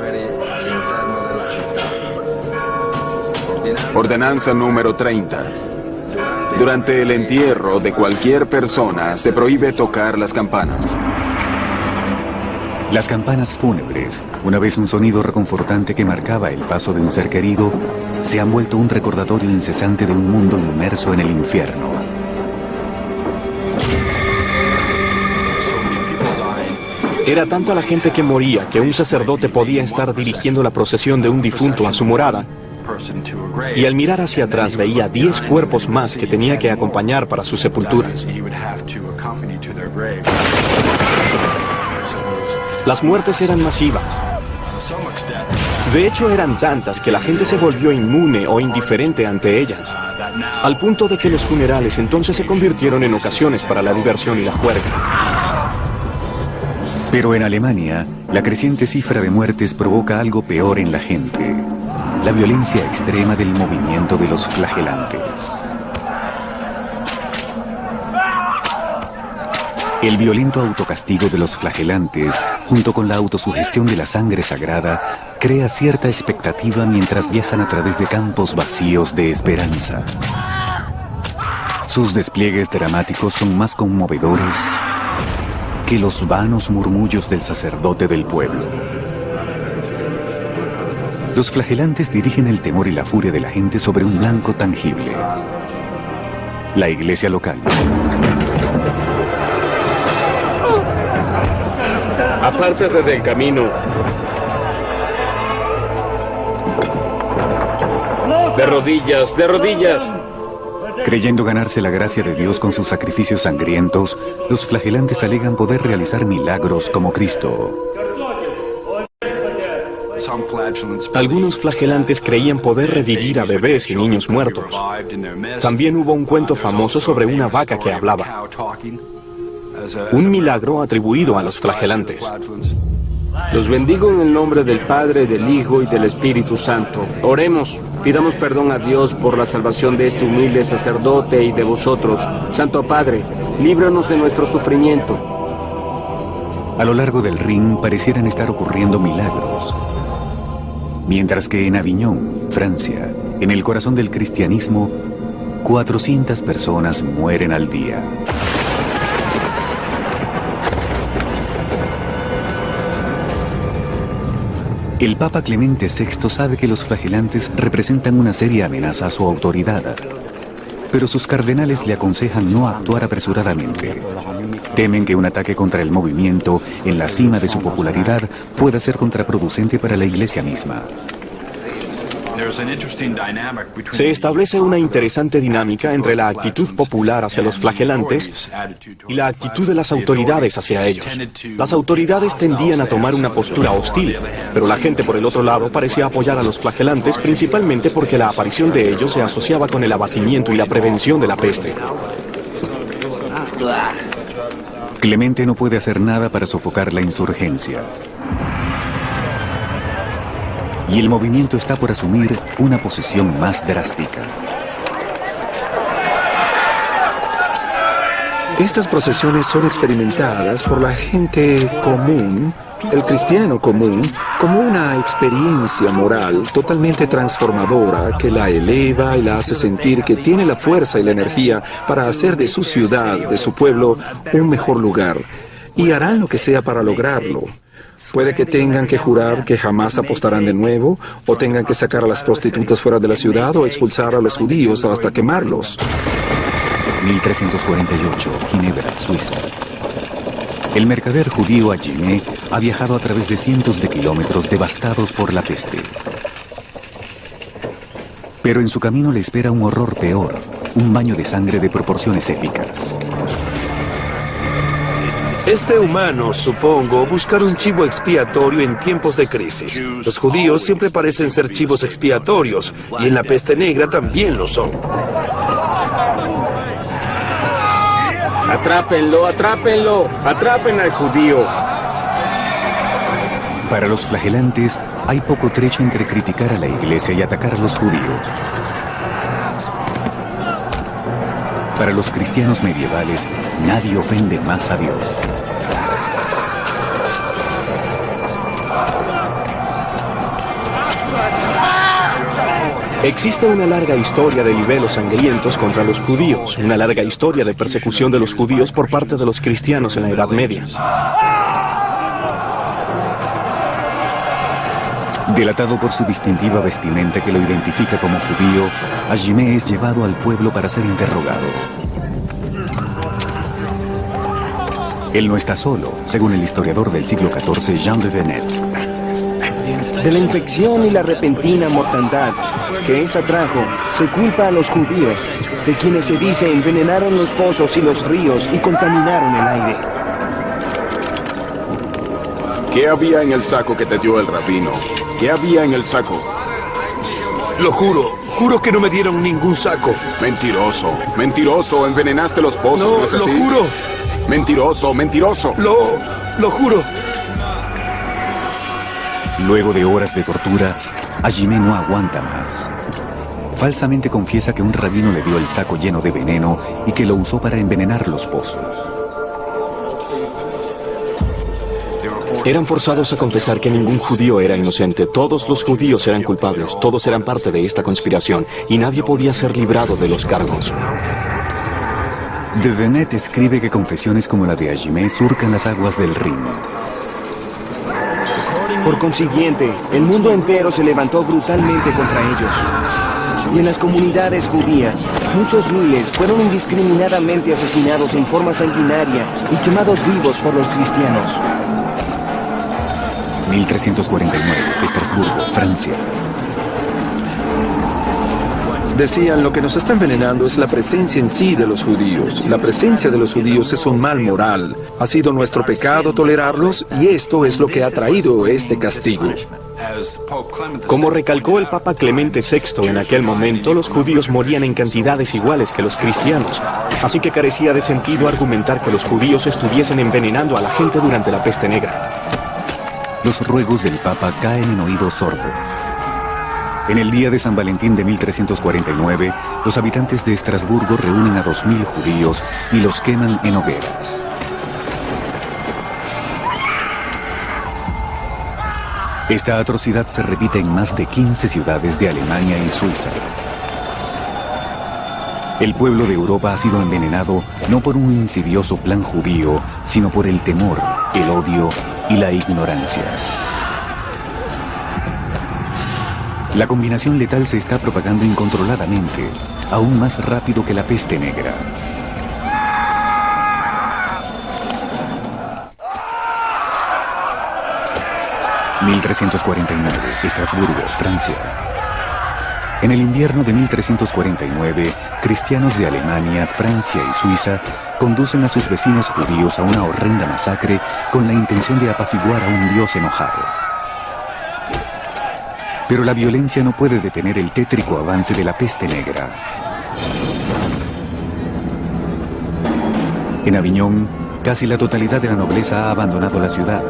Ordenanza número 30. Durante el entierro de cualquier persona se prohíbe tocar las campanas. Las campanas fúnebres, una vez un sonido reconfortante que marcaba el paso de un ser querido, se han vuelto un recordatorio incesante de un mundo inmerso en el infierno. Era tanta la gente que moría que un sacerdote podía estar dirigiendo la procesión de un difunto a su morada, y al mirar hacia atrás veía 10 cuerpos más que tenía que acompañar para sus sepulturas. Las muertes eran masivas. De hecho, eran tantas que la gente se volvió inmune o indiferente ante ellas, al punto de que los funerales entonces se convirtieron en ocasiones para la diversión y la juerga. Pero en Alemania, la creciente cifra de muertes provoca algo peor en la gente: la violencia extrema del movimiento de los flagelantes. El violento autocastigo de los flagelantes, junto con la autosugestión de la sangre sagrada, crea cierta expectativa mientras viajan a través de campos vacíos de esperanza. Sus despliegues dramáticos son más conmovedores que los vanos murmullos del sacerdote del pueblo. Los flagelantes dirigen el temor y la furia de la gente sobre un blanco tangible: la iglesia local. Apártate del camino. De rodillas, de rodillas. Creyendo ganarse la gracia de Dios con sus sacrificios sangrientos, los flagelantes alegan poder realizar milagros como Cristo. Algunos flagelantes creían poder revivir a bebés y niños muertos. También hubo un cuento famoso sobre una vaca que hablaba. Un milagro atribuido a los flagelantes. Los bendigo en el nombre del Padre, del Hijo y del Espíritu Santo. Oremos, pidamos perdón a Dios por la salvación de este humilde sacerdote y de vosotros. Santo Padre, líbranos de nuestro sufrimiento. A lo largo del Rin parecieran estar ocurriendo milagros. Mientras que en Aviñón, Francia, en el corazón del cristianismo, 400 personas mueren al día. El Papa Clemente VI sabe que los flagelantes representan una seria amenaza a su autoridad, pero sus cardenales le aconsejan no actuar apresuradamente. Temen que un ataque contra el movimiento, en la cima de su popularidad, pueda ser contraproducente para la Iglesia misma. Se establece una interesante dinámica entre la actitud popular hacia los flagelantes y la actitud de las autoridades hacia ellos. Las autoridades tendían a tomar una postura hostil, pero la gente por el otro lado parecía apoyar a los flagelantes principalmente porque la aparición de ellos se asociaba con el abatimiento y la prevención de la peste. Clemente no puede hacer nada para sofocar la insurgencia. Y el movimiento está por asumir una posición más drástica. Estas procesiones son experimentadas por la gente común, el cristiano común, como una experiencia moral totalmente transformadora que la eleva y la hace sentir que tiene la fuerza y la energía para hacer de su ciudad, de su pueblo, un mejor lugar. Y harán lo que sea para lograrlo. Puede que tengan que jurar que jamás apostarán de nuevo, o tengan que sacar a las prostitutas fuera de la ciudad, o expulsar a los judíos hasta quemarlos. 1348, Ginebra, Suiza. El mercader judío Ajimé ha viajado a través de cientos de kilómetros devastados por la peste. Pero en su camino le espera un horror peor, un baño de sangre de proporciones épicas. Es de humanos, supongo, buscar un chivo expiatorio en tiempos de crisis. Los judíos siempre parecen ser chivos expiatorios, y en la peste negra también lo son. ¡Atrápenlo, atrápenlo! ¡Atrapen al judío! Para los flagelantes, hay poco trecho entre criticar a la iglesia y atacar a los judíos. Para los cristianos medievales, nadie ofende más a Dios. Existe una larga historia de libelos sangrientos contra los judíos, una larga historia de persecución de los judíos por parte de los cristianos en la Edad Media. Delatado por su distintiva vestimenta que lo identifica como judío, Ajimé es llevado al pueblo para ser interrogado. Él no está solo, según el historiador del siglo XIV, Jean de Venette. De la infección y la repentina mortandad que ésta trajo, se culpa a los judíos, de quienes se dice envenenaron los pozos y los ríos y contaminaron el aire. ¿Qué había en el saco que te dio el rabino? ¿Qué había en el saco? Lo juro que no me dieron ningún saco. Mentiroso, mentiroso, envenenaste los pozos, ¿no es así? Lo juro. Mentiroso, mentiroso. Lo juro. Luego de horas de tortura, Ajimé no aguanta más. Falsamente confiesa que un rabino le dio el saco lleno de veneno y que lo usó para envenenar los pozos. Eran forzados a confesar que ningún judío era inocente. Todos los judíos eran culpables, todos eran parte de esta conspiración, y nadie podía ser librado de los cargos. De Venette escribe que confesiones como la de Ajimé surcan las aguas del Rin. Por consiguiente, el mundo entero se levantó brutalmente contra ellos. Y en las comunidades judías, muchos miles fueron indiscriminadamente asesinados en forma sanguinaria y quemados vivos por los cristianos. 1349, Estrasburgo, Francia. Decían, lo que nos está envenenando es la presencia en sí de los judíos. La presencia de los judíos es un mal moral. Ha sido nuestro pecado tolerarlos y esto es lo que ha traído este castigo. Como recalcó el Papa Clemente VI en aquel momento, los judíos morían en cantidades iguales que los cristianos. Así que carecía de sentido argumentar que los judíos estuviesen envenenando a la gente durante la peste negra. Los ruegos del Papa caen en oídos sordos. En el día de San Valentín de 1349, los habitantes de Estrasburgo reúnen a 2000 judíos y los queman en hogueras. Esta atrocidad se repite en más de 15 ciudades de Alemania y Suiza. El pueblo de Europa ha sido envenenado no por un insidioso plan judío, sino por el temor, el odio y la ignorancia. La combinación letal se está propagando incontroladamente, aún más rápido que la peste negra. ...1349, Estrasburgo, Francia. En el invierno de 1349, cristianos de Alemania, Francia y Suiza conducen a sus vecinos judíos a una horrenda masacre con la intención de apaciguar a un Dios enojado. Pero la violencia no puede detener el tétrico avance de la peste negra. En Aviñón, casi la totalidad de la nobleza ha abandonado la ciudad.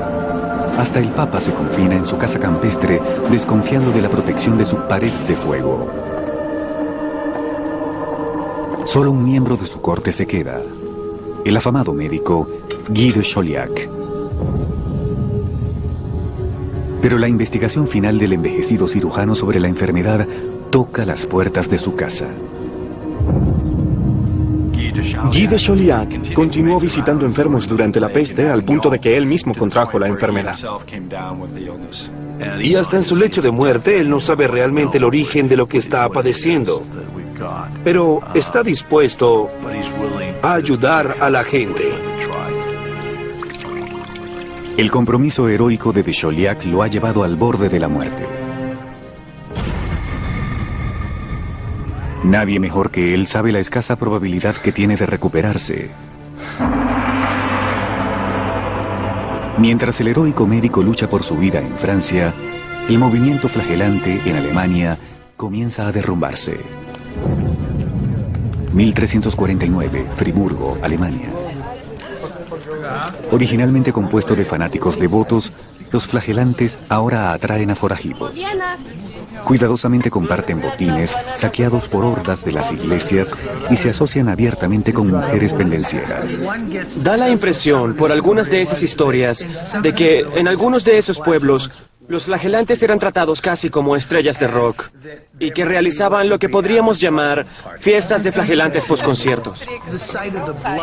Hasta el Papa se confina en su casa campestre, desconfiando de la protección de su pared de fuego. Solo un miembro de su corte se queda, el afamado médico Guy de Chauliac. Pero la investigación final del envejecido cirujano sobre la enfermedad toca las puertas de su casa. Guy de Chauliac continuó visitando enfermos durante la peste al punto de que él mismo contrajo la enfermedad. Y hasta en su lecho de muerte, él no sabe realmente el origen de lo que está padeciendo. Pero está dispuesto a ayudar a la gente. El compromiso heroico de Chauliac lo ha llevado al borde de la muerte. Nadie mejor que él sabe la escasa probabilidad que tiene de recuperarse. Mientras el heroico médico lucha por su vida en Francia, el movimiento flagelante en Alemania comienza a derrumbarse. 1349, Friburgo, Alemania. Originalmente compuesto de fanáticos devotos, los flagelantes ahora atraen a forajidos. Cuidadosamente comparten botines saqueados por hordas de las iglesias y se asocian abiertamente con mujeres pendencieras. Da la impresión, por algunas de esas historias, de que en algunos de esos pueblos los flagelantes eran tratados casi como estrellas de rock y que realizaban lo que podríamos llamar fiestas de flagelantes posconciertos.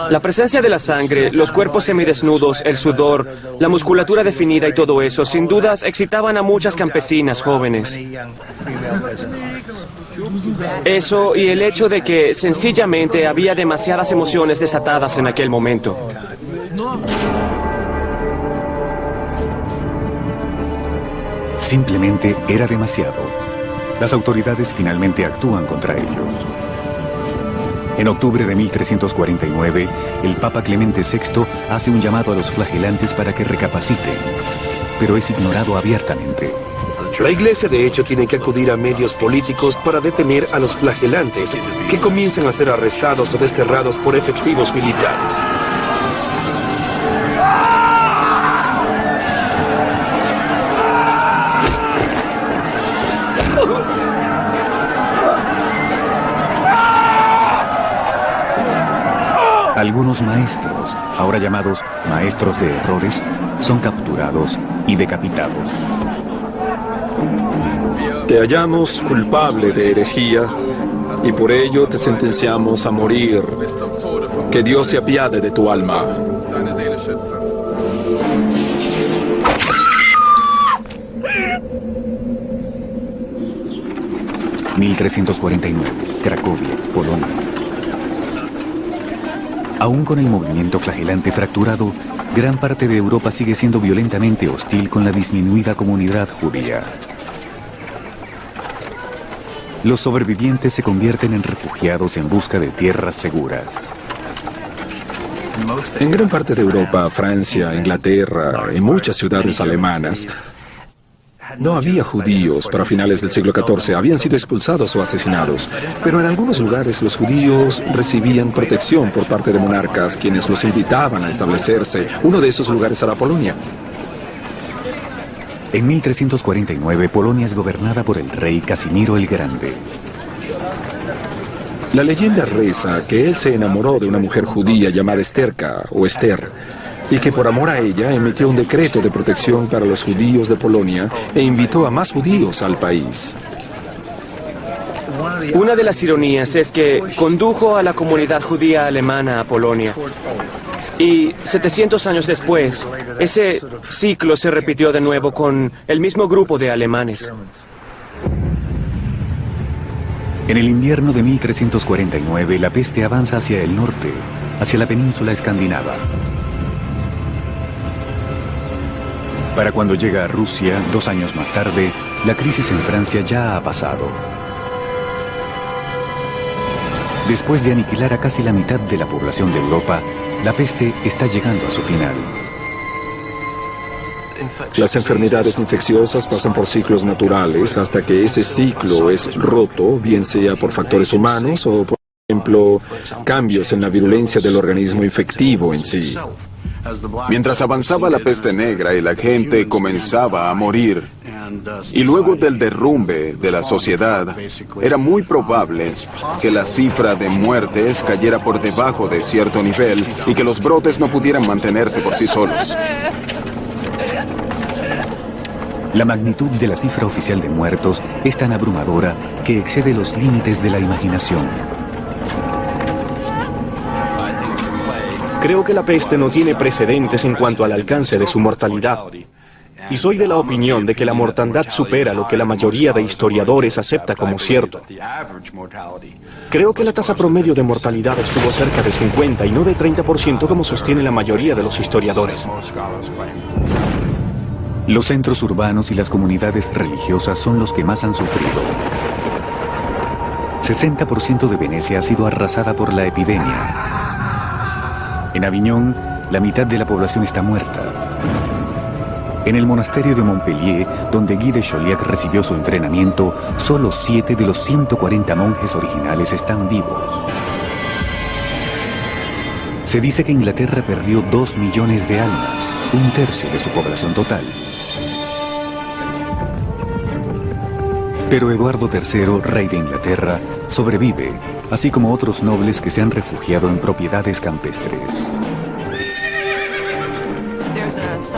La presencia de la sangre, los cuerpos semidesnudos, el sudor, la musculatura definida y todo eso, sin dudas, excitaban a muchas campesinas jóvenes. Eso y el hecho de que sencillamente había demasiadas emociones desatadas en aquel momento. Simplemente era demasiado. Las autoridades finalmente actúan contra ellos. En octubre de 1349, el Papa Clemente VI hace un llamado a los flagelantes para que recapaciten, pero es ignorado abiertamente. La Iglesia, de hecho, tiene que acudir a medios políticos para detener a los flagelantes, que comienzan a ser arrestados o desterrados por efectivos militares. Algunos maestros, ahora llamados maestros de errores, son capturados y decapitados. Te hallamos culpable de herejía y por ello te sentenciamos a morir. Que Dios se apiade de tu alma. ...1349, Cracovia, Polonia. Aún con el movimiento flagelante fracturado, gran parte de Europa sigue siendo violentamente hostil con la disminuida comunidad judía. Los sobrevivientes se convierten en refugiados en busca de tierras seguras. En gran parte de Europa, Francia, Inglaterra y muchas ciudades alemanas, no había judíos para finales del siglo XIV, habían sido expulsados o asesinados. Pero en algunos lugares los judíos recibían protección por parte de monarcas, quienes los invitaban a establecerse. Uno de esos lugares era Polonia. En 1349, Polonia es gobernada por el rey Casimiro el Grande. La leyenda reza que él se enamoró de una mujer judía llamada Esterka o Esther, y que por amor a ella emitió un decreto de protección para los judíos de Polonia e invitó a más judíos al país. Una de las ironías es que condujo a la comunidad judía alemana a Polonia. Y 700 años después, ese ciclo se repitió de nuevo con el mismo grupo de alemanes. En el invierno de 1349, la peste avanza hacia el norte, hacia la península escandinava. Para cuando llega a Rusia, 2 años más tarde, la crisis en Francia ya ha pasado. Después de aniquilar a casi la mitad de la población de Europa, la peste está llegando a su final. Las enfermedades infecciosas pasan por ciclos naturales hasta que ese ciclo es roto, bien sea por factores humanos o por ejemplo, cambios en la virulencia del organismo infectivo en sí. Mientras avanzaba la peste negra y la gente comenzaba a morir, y luego del derrumbe de la sociedad, era muy probable que la cifra de muertes cayera por debajo de cierto nivel y que los brotes no pudieran mantenerse por sí solos. La magnitud de la cifra oficial de muertos es tan abrumadora que excede los límites de la imaginación. Creo que la peste no tiene precedentes en cuanto al alcance de su mortalidad. Y soy de la opinión de que la mortandad supera lo que la mayoría de historiadores acepta como cierto. Creo que la tasa promedio de mortalidad estuvo cerca de 50 y no de 30% como sostiene la mayoría de los historiadores. Los centros urbanos y las comunidades religiosas son los que más han sufrido. 60% de Venecia ha sido arrasada por la epidemia. En Aviñón, la mitad de la población está muerta. En el monasterio de Montpellier, donde Guy de Chauliac recibió su entrenamiento, solo 7 de los 140 monjes originales están vivos. Se dice que Inglaterra perdió 2 millones de almas, un tercio de su población total. Pero Eduardo III, rey de Inglaterra, sobrevive, así como otros nobles que se han refugiado en propiedades campestres.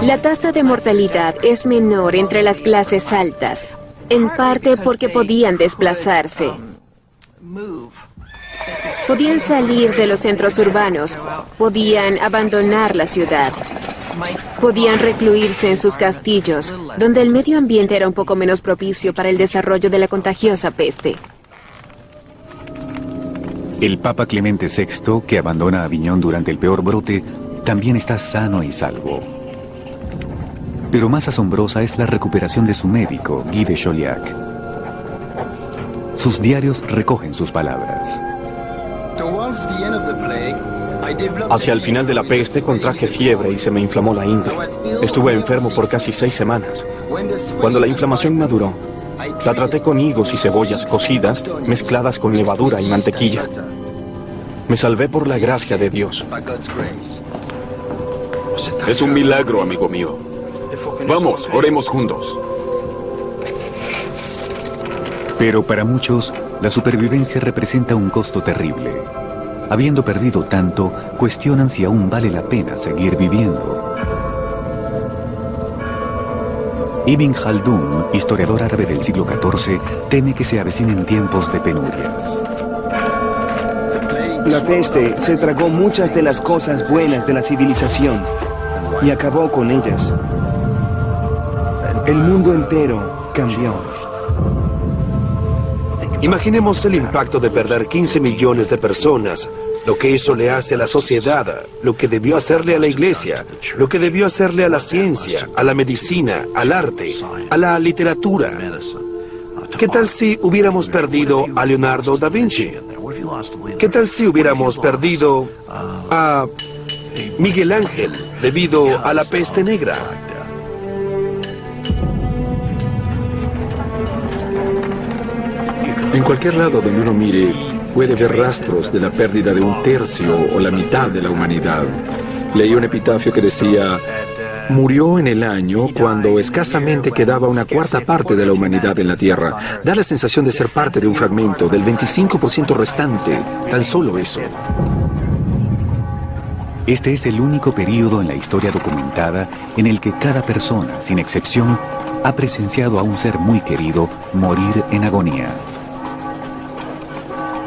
La tasa de mortalidad es menor entre las clases altas, en parte porque podían desplazarse. Podían salir de los centros urbanos, podían abandonar la ciudad, podían recluirse en sus castillos, donde el medio ambiente era un poco menos propicio para el desarrollo de la contagiosa peste. El Papa Clemente VI, que abandona Aviñón durante el peor brote, también está sano y salvo. Pero más asombrosa es la recuperación de su médico, Guy de Chauliac. Sus diarios recogen sus palabras. Hacia el final de la peste contraje fiebre y se me inflamó la ingle. Estuve enfermo por casi 6 semanas. Cuando la inflamación maduró, la traté con higos y cebollas cocidas, mezcladas con levadura y mantequilla. Me salvé por la gracia de Dios. Es un milagro, amigo mío. Vamos, oremos juntos. Pero para muchos, la supervivencia representa un costo terrible. Habiendo perdido tanto, cuestionan si aún vale la pena seguir viviendo. Ibn Khaldun, historiador árabe del siglo XIV, teme que se avecinen tiempos de penurias. La peste se tragó muchas de las cosas buenas de la civilización y acabó con ellas. El mundo entero cambió. Imaginemos el impacto de perder 15 millones de personas, lo que eso le hace a la sociedad, lo que debió hacerle a la iglesia, lo que debió hacerle a la ciencia, a la medicina, al arte, a la literatura. ¿Qué tal si hubiéramos perdido a Leonardo da Vinci? ¿Qué tal si hubiéramos perdido a Miguel Ángel debido a la peste negra? En cualquier lado donde uno mire, puede ver rastros de la pérdida de un tercio o la mitad de la humanidad. Leí un epitafio que decía: murió en el año cuando escasamente quedaba una cuarta parte de la humanidad en la Tierra. Da la sensación de ser parte de un fragmento, del 25% restante, tan solo eso. Este es el único período en la historia documentada en el que cada persona, sin excepción, ha presenciado a un ser muy querido morir en agonía.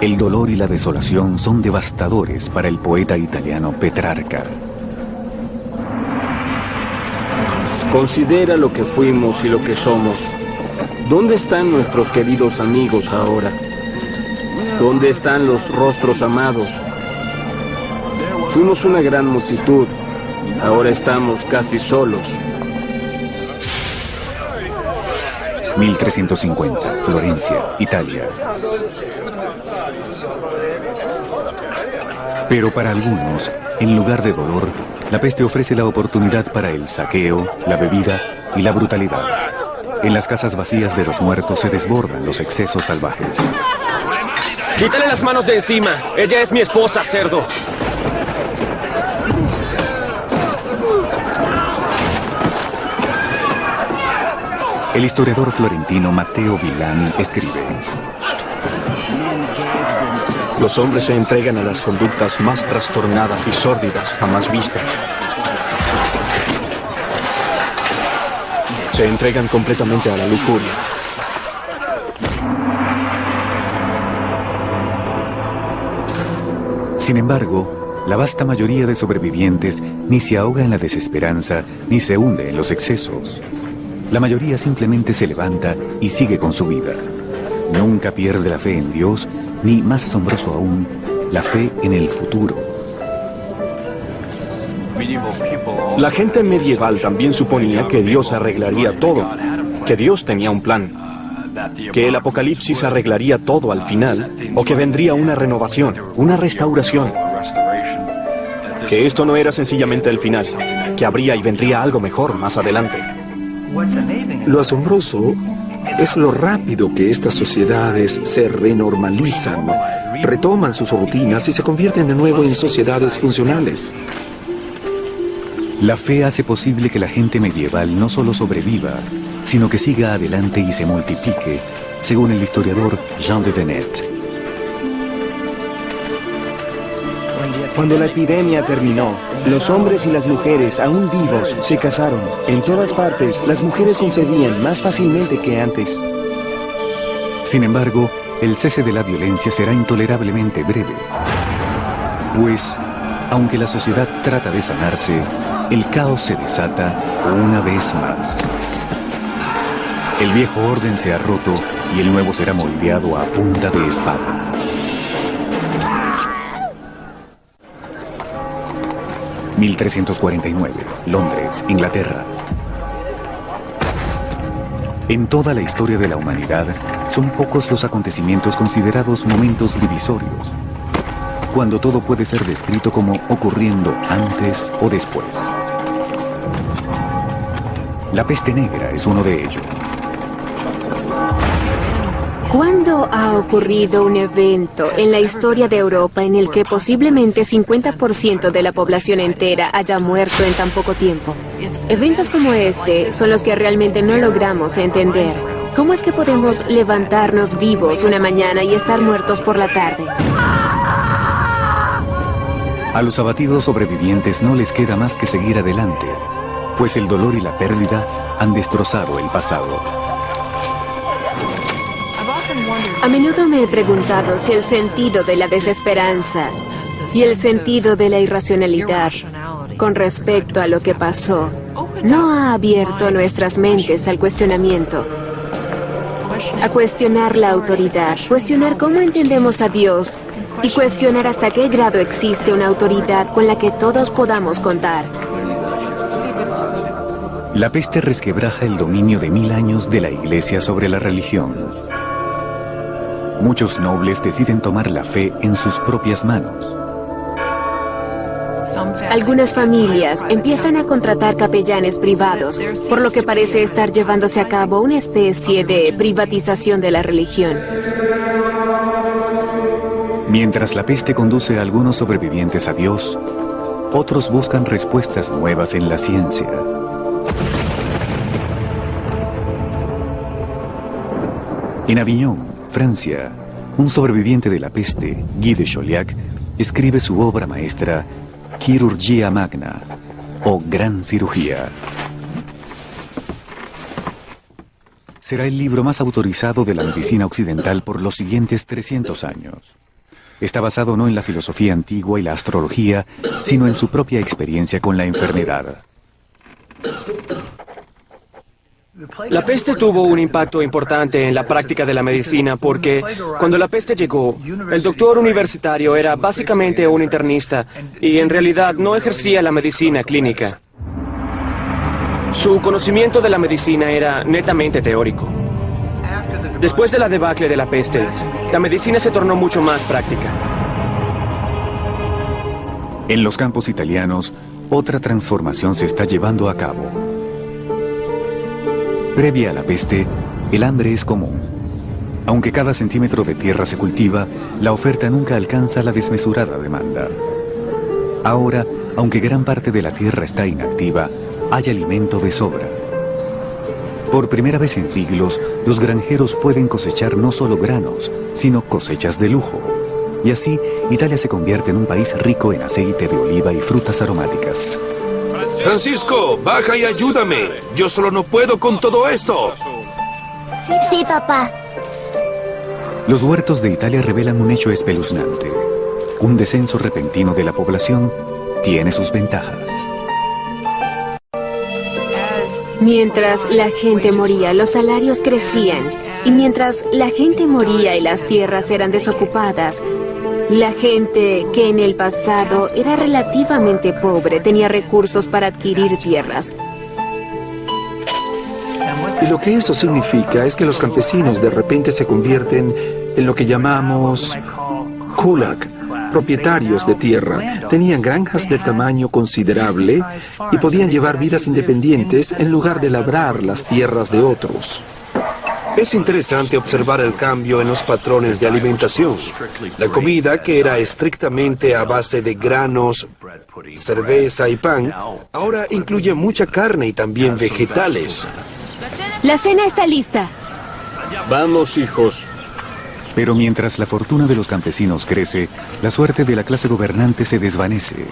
El dolor y la desolación son devastadores para el poeta italiano Petrarca. Considera lo que fuimos y lo que somos. ¿Dónde están nuestros queridos amigos ahora? ¿Dónde están los rostros amados? Fuimos una gran multitud. Ahora estamos casi solos. 1350, Florencia, Italia. Pero para algunos, en lugar de dolor, la peste ofrece la oportunidad para el saqueo, la bebida y la brutalidad. En las casas vacías de los muertos se desbordan los excesos salvajes. Quítale las manos de encima. Ella es mi esposa, cerdo. El historiador florentino Matteo Villani escribe: Los hombres se entregan a las conductas más trastornadas y sórdidas jamás vistas. Se entregan completamente a la lujuria. Sin embargo, la vasta mayoría de sobrevivientes ni se ahoga en la desesperanza ni se hunde en los excesos. La mayoría simplemente se levanta y sigue con su vida. Nunca pierde la fe en Dios, ni, más asombroso aún, la fe en el futuro. La gente medieval también suponía que Dios arreglaría todo, que Dios tenía un plan, que el Apocalipsis arreglaría todo al final, o que vendría una renovación, una restauración. Que esto no era sencillamente el final, que habría y vendría algo mejor más adelante. Lo asombroso es lo rápido que estas sociedades se renormalizan, retoman sus rutinas y se convierten de nuevo en sociedades funcionales. La fe hace posible que la gente medieval no solo sobreviva, sino que siga adelante y se multiplique, según el historiador Jean de Venette. Cuando la epidemia terminó, los hombres y las mujeres aún vivos se casaron. En todas partes, las mujeres concebían más fácilmente que antes. Sin embargo, el cese de la violencia será intolerablemente breve. Pues, aunque la sociedad trata de sanarse, el caos se desata una vez más. El viejo orden se ha roto y el nuevo será moldeado a punta de espada. (1349), Londres, Inglaterra. En toda la historia de la humanidad, son pocos los acontecimientos considerados momentos divisorios, cuando todo puede ser descrito como ocurriendo antes o después. La peste negra es uno de ellos. ¿Cuándo ha ocurrido un evento en la historia de Europa en el que posiblemente 50% de la población entera haya muerto en tan poco tiempo? Eventos como este son los que realmente no logramos entender. ¿Cómo es que podemos levantarnos vivos una mañana y estar muertos por la tarde? A los abatidos sobrevivientes no les queda más que seguir adelante, pues el dolor y la pérdida han destrozado el pasado. A menudo me he preguntado si el sentido de la desesperanza y el sentido de la irracionalidad con respecto a lo que pasó no ha abierto nuestras mentes al cuestionamiento, a cuestionar la autoridad, cuestionar cómo entendemos a Dios y cuestionar hasta qué grado existe una autoridad con la que todos podamos contar. La peste resquebraja el dominio de 1000 años de la Iglesia sobre la religión. Muchos nobles deciden tomar la fe en sus propias manos. Algunas familias empiezan a contratar capellanes privados, por lo que parece estar llevándose a cabo una especie de privatización de la religión. Mientras la peste conduce a algunos sobrevivientes a Dios, otros buscan respuestas nuevas en la ciencia. En Avignon, Francia, un sobreviviente de la peste, Guy de Chauliac, escribe su obra maestra, Chirurgia Magna, o Gran Cirugía. Será el libro más autorizado de la medicina occidental por los siguientes 300 años. Está basado no en la filosofía antigua y la astrología, sino en su propia experiencia con la enfermedad. La peste tuvo un impacto importante en la práctica de la medicina porque cuando la peste llegó, el doctor universitario era básicamente un internista y en realidad no ejercía la medicina clínica. Su conocimiento de la medicina era netamente teórico. Después de la debacle de la peste, la medicina se tornó mucho más práctica. En los campos italianos, otra transformación se está llevando a cabo. Previa a la peste, el hambre es común. Aunque cada centímetro de tierra se cultiva, la oferta nunca alcanza la desmesurada demanda. Ahora, aunque gran parte de la tierra está inactiva, hay alimento de sobra. Por primera vez en siglos, los granjeros pueden cosechar no solo granos, sino cosechas de lujo. Y así, Italia se convierte en un país rico en aceite de oliva y frutas aromáticas. Francisco, baja y ayúdame. Yo solo no puedo con todo esto. Sí, papá. Los huertos de Italia revelan un hecho espeluznante. Un descenso repentino de la población tiene sus ventajas. Mientras la gente moría, los salarios crecían. Y mientras la gente moría y las tierras eran desocupadas, la gente que en el pasado era relativamente pobre tenía recursos para adquirir tierras. Y lo que eso significa es que los campesinos de repente se convierten en lo que llamamos kulak, propietarios de tierra. Tenían granjas de tamaño considerable y podían llevar vidas independientes en lugar de labrar las tierras de otros. Es interesante observar el cambio en los patrones de alimentación. La comida, que era estrictamente a base de granos, cerveza y pan, ahora incluye mucha carne y también vegetales. La cena está lista. Vamos, hijos. Pero mientras la fortuna de los campesinos crece, la suerte de la clase gobernante se desvanece.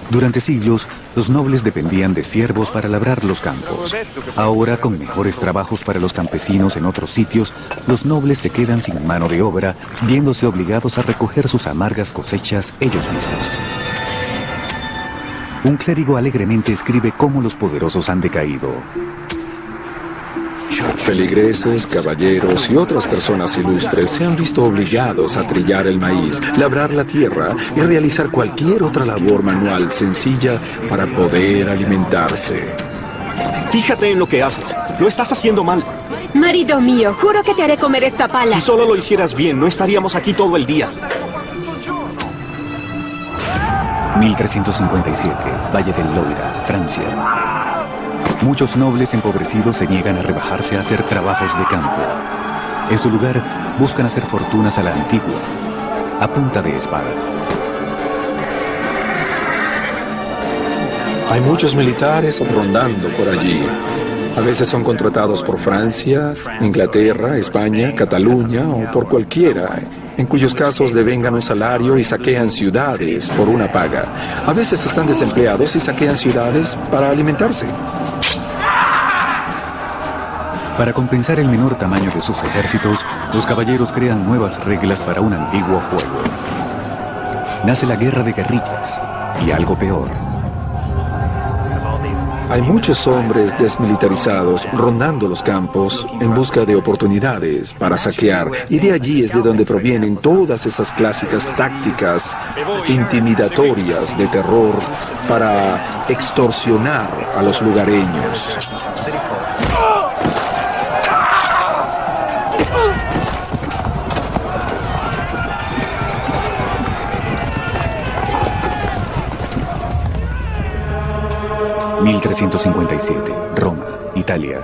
Durante siglos, los nobles dependían de siervos para labrar los campos. Ahora, con mejores trabajos para los campesinos en otros sitios, los nobles se quedan sin mano de obra, viéndose obligados a recoger sus amargas cosechas ellos mismos. Un clérigo alegremente escribe cómo los poderosos han decaído. Feligreses, caballeros y otras personas ilustres se han visto obligados a trillar el maíz, labrar la tierra y realizar cualquier otra labor manual sencilla para poder alimentarse. Fíjate en lo que haces. Lo estás haciendo mal. Marido mío, juro que te haré comer esta pala. Si solo lo hicieras bien, no estaríamos aquí todo el día. 1357, Valle del Loira, Francia. Muchos nobles empobrecidos se niegan a rebajarse a hacer trabajos de campo. En su lugar, buscan hacer fortunas a la antigua, a punta de espada. Hay muchos militares rondando por allí. A veces son contratados por Francia, Inglaterra, España, Cataluña o por cualquiera, en cuyos casos devengan un salario y saquean ciudades por una paga. A veces están desempleados y saquean ciudades para alimentarse. Para compensar el menor tamaño de sus ejércitos, los caballeros crean nuevas reglas para un antiguo juego. Nace la guerra de guerrillas y algo peor. Hay muchos hombres desmilitarizados rondando los campos en busca de oportunidades para saquear, y de allí es de donde provienen todas esas clásicas tácticas intimidatorias de terror para extorsionar a los lugareños. (1357) Roma, Italia.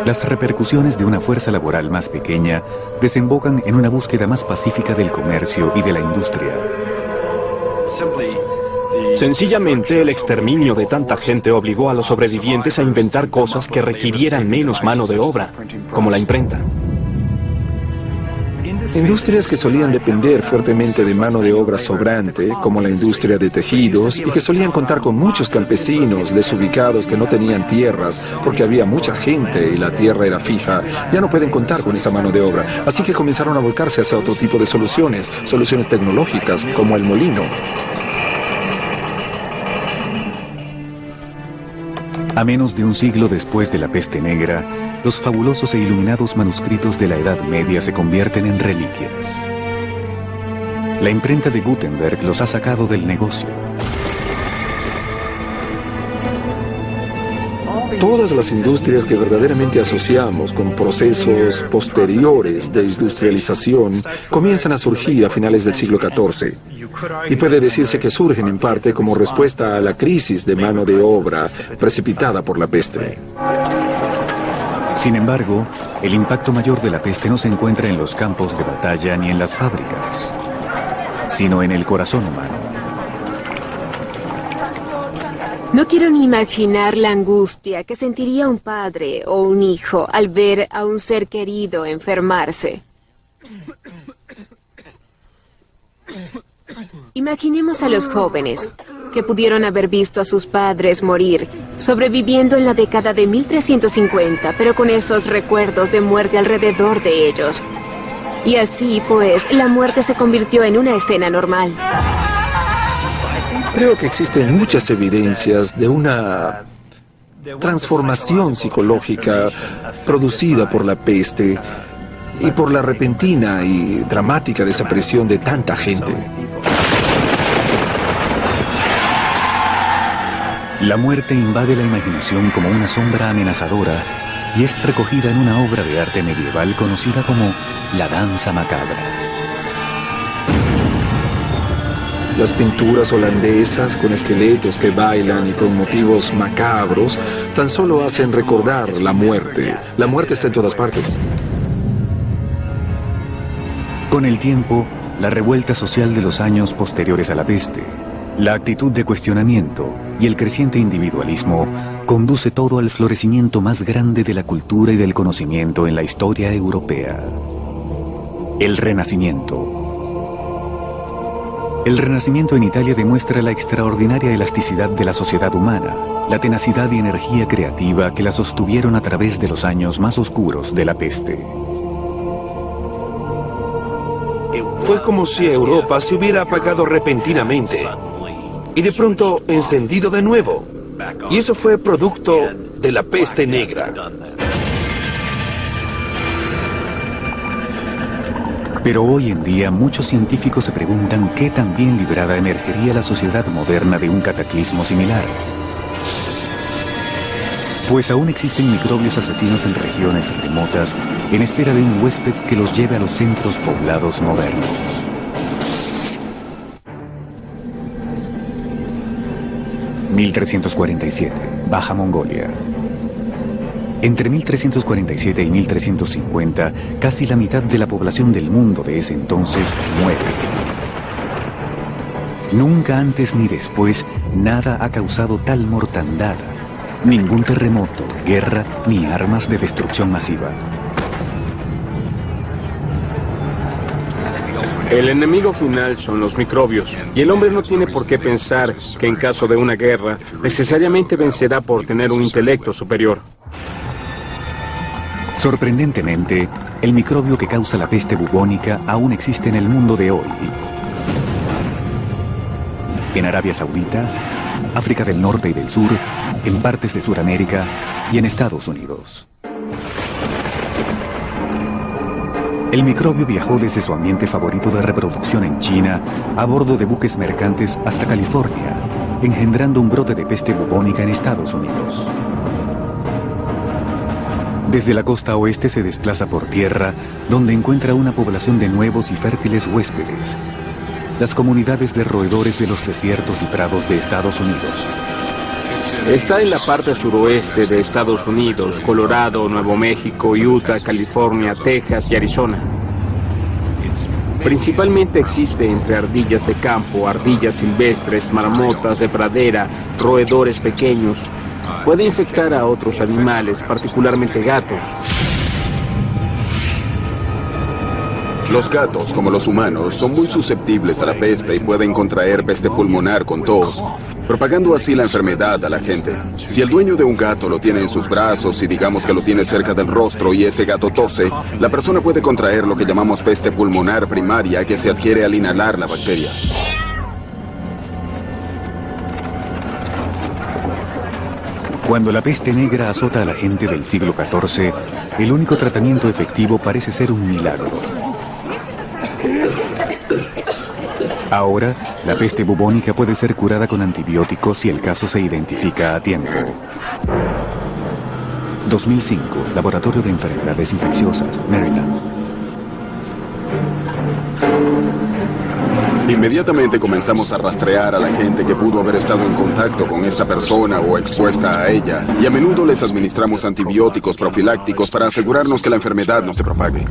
Las repercusiones de una fuerza laboral más pequeña desembocan en una búsqueda más pacífica del comercio y de la industria. Sencillamente, el exterminio de tanta gente obligó a los sobrevivientes a inventar cosas que requirieran menos mano de obra, como la imprenta. Industrias que solían depender fuertemente de mano de obra sobrante, como la industria de tejidos, y que solían contar con muchos campesinos desubicados que no tenían tierras porque había mucha gente y la tierra era fija, ya no pueden contar con esa mano de obra. Así que comenzaron a volcarse hacia otro tipo de soluciones tecnológicas, como el molino. A menos de un siglo después de la peste negra, los fabulosos e iluminados manuscritos de la Edad Media se convierten en reliquias. La imprenta de Gutenberg los ha sacado del negocio. Todas las industrias que verdaderamente asociamos con procesos posteriores de industrialización comienzan a surgir a finales del siglo XIV. Y puede decirse que surgen en parte como respuesta a la crisis de mano de obra precipitada por la peste. Sin embargo, el impacto mayor de la peste no se encuentra en los campos de batalla ni en las fábricas, sino en el corazón humano. No quiero ni imaginar la angustia que sentiría un padre o un hijo al ver a un ser querido enfermarse. Imaginemos a los jóvenes que pudieron haber visto a sus padres morir, sobreviviendo en la década de 1350, pero con esos recuerdos de muerte alrededor de ellos. Y así, pues, la muerte se convirtió en una escena normal. Creo que existen muchas evidencias de una transformación psicológica producida por la peste y por la repentina y dramática desaparición de tanta gente. La muerte invade la imaginación como una sombra amenazadora y es recogida en una obra de arte medieval conocida como la danza macabra. Las pinturas holandesas con esqueletos que bailan y con motivos macabros tan solo hacen recordar la muerte. La muerte está en todas partes. Con el tiempo, la revuelta social de los años posteriores a la peste, la actitud de cuestionamiento y el creciente individualismo conduce todo al florecimiento más grande de la cultura y del conocimiento en la historia europea. El Renacimiento. El Renacimiento en Italia demuestra la extraordinaria elasticidad de la sociedad humana, la tenacidad y energía creativa que la sostuvieron a través de los años más oscuros de la peste. Fue como si Europa se hubiera apagado repentinamente y de pronto encendido de nuevo. Y eso fue producto de la peste negra. Pero hoy en día muchos científicos se preguntan qué tan bien librada emergería la sociedad moderna de un cataclismo similar. Pues aún existen microbios asesinos en regiones remotas en espera de un huésped que los lleve a los centros poblados modernos. (1347) Baja Mongolia. Entre 1347 y 1350, casi la mitad de la población del mundo de ese entonces muere. Nunca antes ni después, nada ha causado tal mortandad. Ningún terremoto, guerra, ni armas de destrucción masiva. El enemigo final son los microbios, y el hombre no tiene por qué pensar que en caso de una guerra, necesariamente vencerá por tener un intelecto superior. Sorprendentemente, el microbio que causa la peste bubónica aún existe en el mundo de hoy. En Arabia Saudita, África del Norte y del Sur, en partes de Sudamérica y en Estados Unidos. El microbio viajó desde su ambiente favorito de reproducción en China a bordo de buques mercantes hasta California, engendrando un brote de peste bubónica en Estados Unidos. Desde la costa oeste se desplaza por tierra, donde encuentra una población de nuevos y fértiles huéspedes, las comunidades de roedores de los desiertos y prados de Estados Unidos. Está en la parte suroeste de Estados Unidos, Colorado, Nuevo México, Utah, California, Texas y Arizona. Principalmente existe entre ardillas de campo, ardillas silvestres, marmotas de pradera, roedores pequeños. Puede infectar a otros animales, particularmente gatos. Los gatos, como los humanos, son muy susceptibles a la peste y pueden contraer peste pulmonar con tos, propagando así la enfermedad a la gente. Si el dueño de un gato lo tiene en sus brazos y digamos que lo tiene cerca del rostro y ese gato tose, la persona puede contraer lo que llamamos peste pulmonar primaria, que se adquiere al inhalar la bacteria. Cuando la peste negra azota a la gente del siglo XIV, el único tratamiento efectivo parece ser un milagro. Ahora, la peste bubónica puede ser curada con antibióticos si el caso se identifica a tiempo. 2005, Laboratorio de Enfermedades Infecciosas, Maryland. Inmediatamente comenzamos a rastrear a la gente que pudo haber estado en contacto con esta persona o expuesta a ella, y a menudo les administramos antibióticos profilácticos para asegurarnos que la enfermedad no se propague.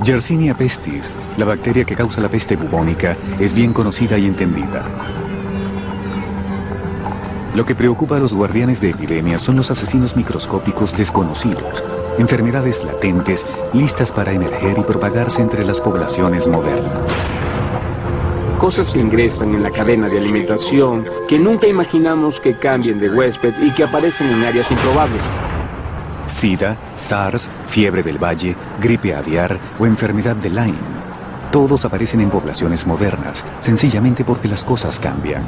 Yersinia pestis, la bacteria que causa la peste bubónica, es bien conocida y entendida. Lo que preocupa a los guardianes de epidemias son los asesinos microscópicos desconocidos, enfermedades latentes listas para emerger y propagarse entre las poblaciones modernas. Cosas que ingresan en la cadena de alimentación, que nunca imaginamos que cambien de huésped y que aparecen en áreas improbables. SIDA, SARS, fiebre del valle, gripe aviar o enfermedad de Lyme. Todos aparecen en poblaciones modernas, sencillamente porque las cosas cambian.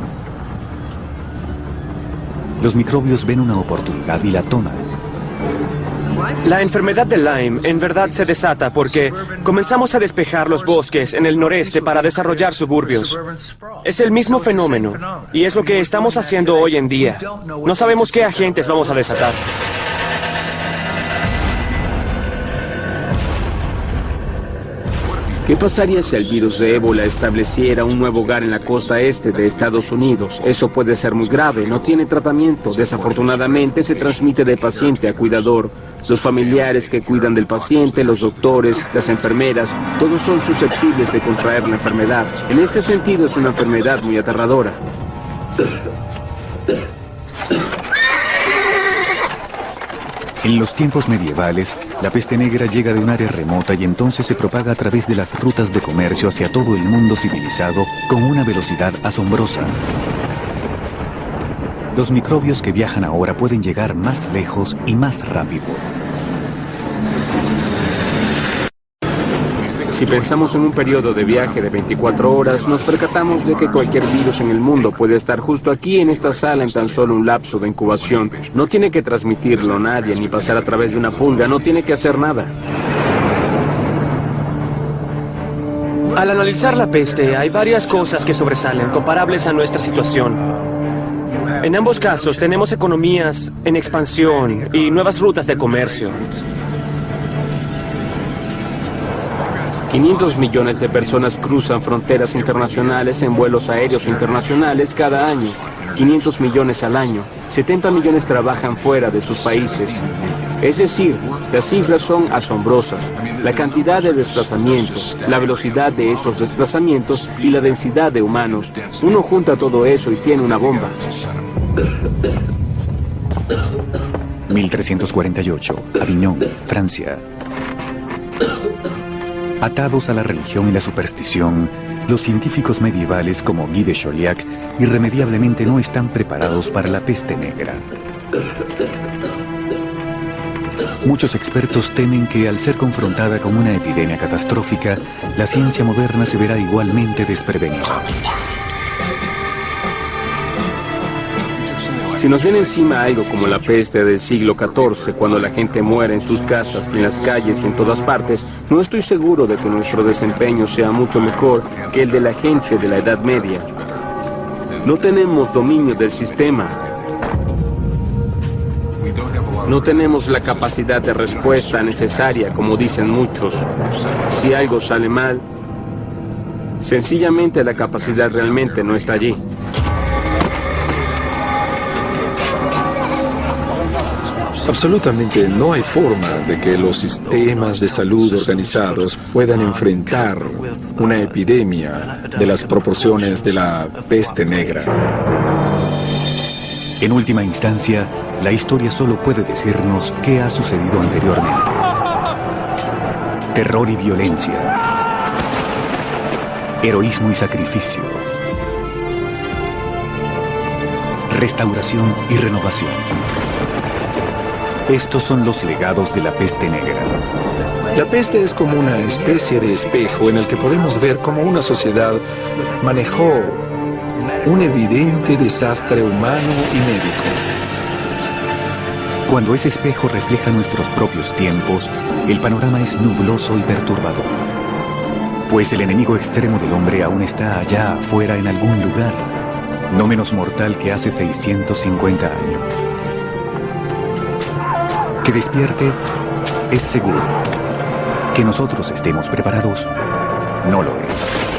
Los microbios ven una oportunidad y la toman. La enfermedad de Lyme en verdad se desata porque comenzamos a despejar los bosques en el noreste para desarrollar suburbios. Es el mismo fenómeno y es lo que estamos haciendo hoy en día. No sabemos qué agentes vamos a desatar. ¿Qué pasaría si el virus de ébola estableciera un nuevo hogar en la costa este de Estados Unidos? Eso puede ser muy grave, no tiene tratamiento. Desafortunadamente se transmite de paciente a cuidador. Los familiares que cuidan del paciente, los doctores, las enfermeras, todos son susceptibles de contraer la enfermedad. En este sentido es una enfermedad muy aterradora. En los tiempos medievales, la peste negra llega de un área remota y entonces se propaga a través de las rutas de comercio hacia todo el mundo civilizado con una velocidad asombrosa. Los microbios que viajan ahora pueden llegar más lejos y más rápido. Si pensamos en un periodo de viaje de 24 horas, nos percatamos de que cualquier virus en el mundo puede estar justo aquí en esta sala en tan solo un lapso de incubación. No tiene que transmitirlo a nadie ni pasar a través de una pulga, no tiene que hacer nada. Al analizar la peste, hay varias cosas que sobresalen comparables a nuestra situación. En ambos casos tenemos economías en expansión y nuevas rutas de comercio. 500 millones de personas cruzan fronteras internacionales en vuelos aéreos internacionales cada año. 500 millones al año. 70 millones trabajan fuera de sus países. Es decir, las cifras son asombrosas. La cantidad de desplazamientos, la velocidad de esos desplazamientos y la densidad de humanos. Uno junta todo eso y tiene una bomba. 1348, Aviñón, Francia. Atados a la religión y la superstición, los científicos medievales como Guy de Chauliac irremediablemente no están preparados para la peste negra. Muchos expertos temen que al ser confrontada con una epidemia catastrófica, la ciencia moderna se verá igualmente desprevenida. Si nos viene encima algo como la peste del siglo XIV, cuando la gente muere en sus casas, en las calles y en todas partes, no estoy seguro de que nuestro desempeño sea mucho mejor que el de la gente de la Edad Media. No tenemos dominio del sistema. No tenemos la capacidad de respuesta necesaria, como dicen muchos. Si algo sale mal, sencillamente la capacidad realmente no está allí. Absolutamente no hay forma de que los sistemas de salud organizados puedan enfrentar una epidemia de las proporciones de la peste negra. En última instancia, la historia solo puede decirnos qué ha sucedido anteriormente. Terror y violencia. Heroísmo y sacrificio. Restauración y renovación. Estos son los legados de la peste negra. La peste es como una especie de espejo en el que podemos ver cómo una sociedad manejó un evidente desastre humano y médico. Cuando ese espejo refleja nuestros propios tiempos, el panorama es nubloso y perturbador. Pues el enemigo extremo del hombre aún está allá afuera en algún lugar, no menos mortal que hace 650 años. Que despierte es seguro. Que nosotros estemos preparados no lo es.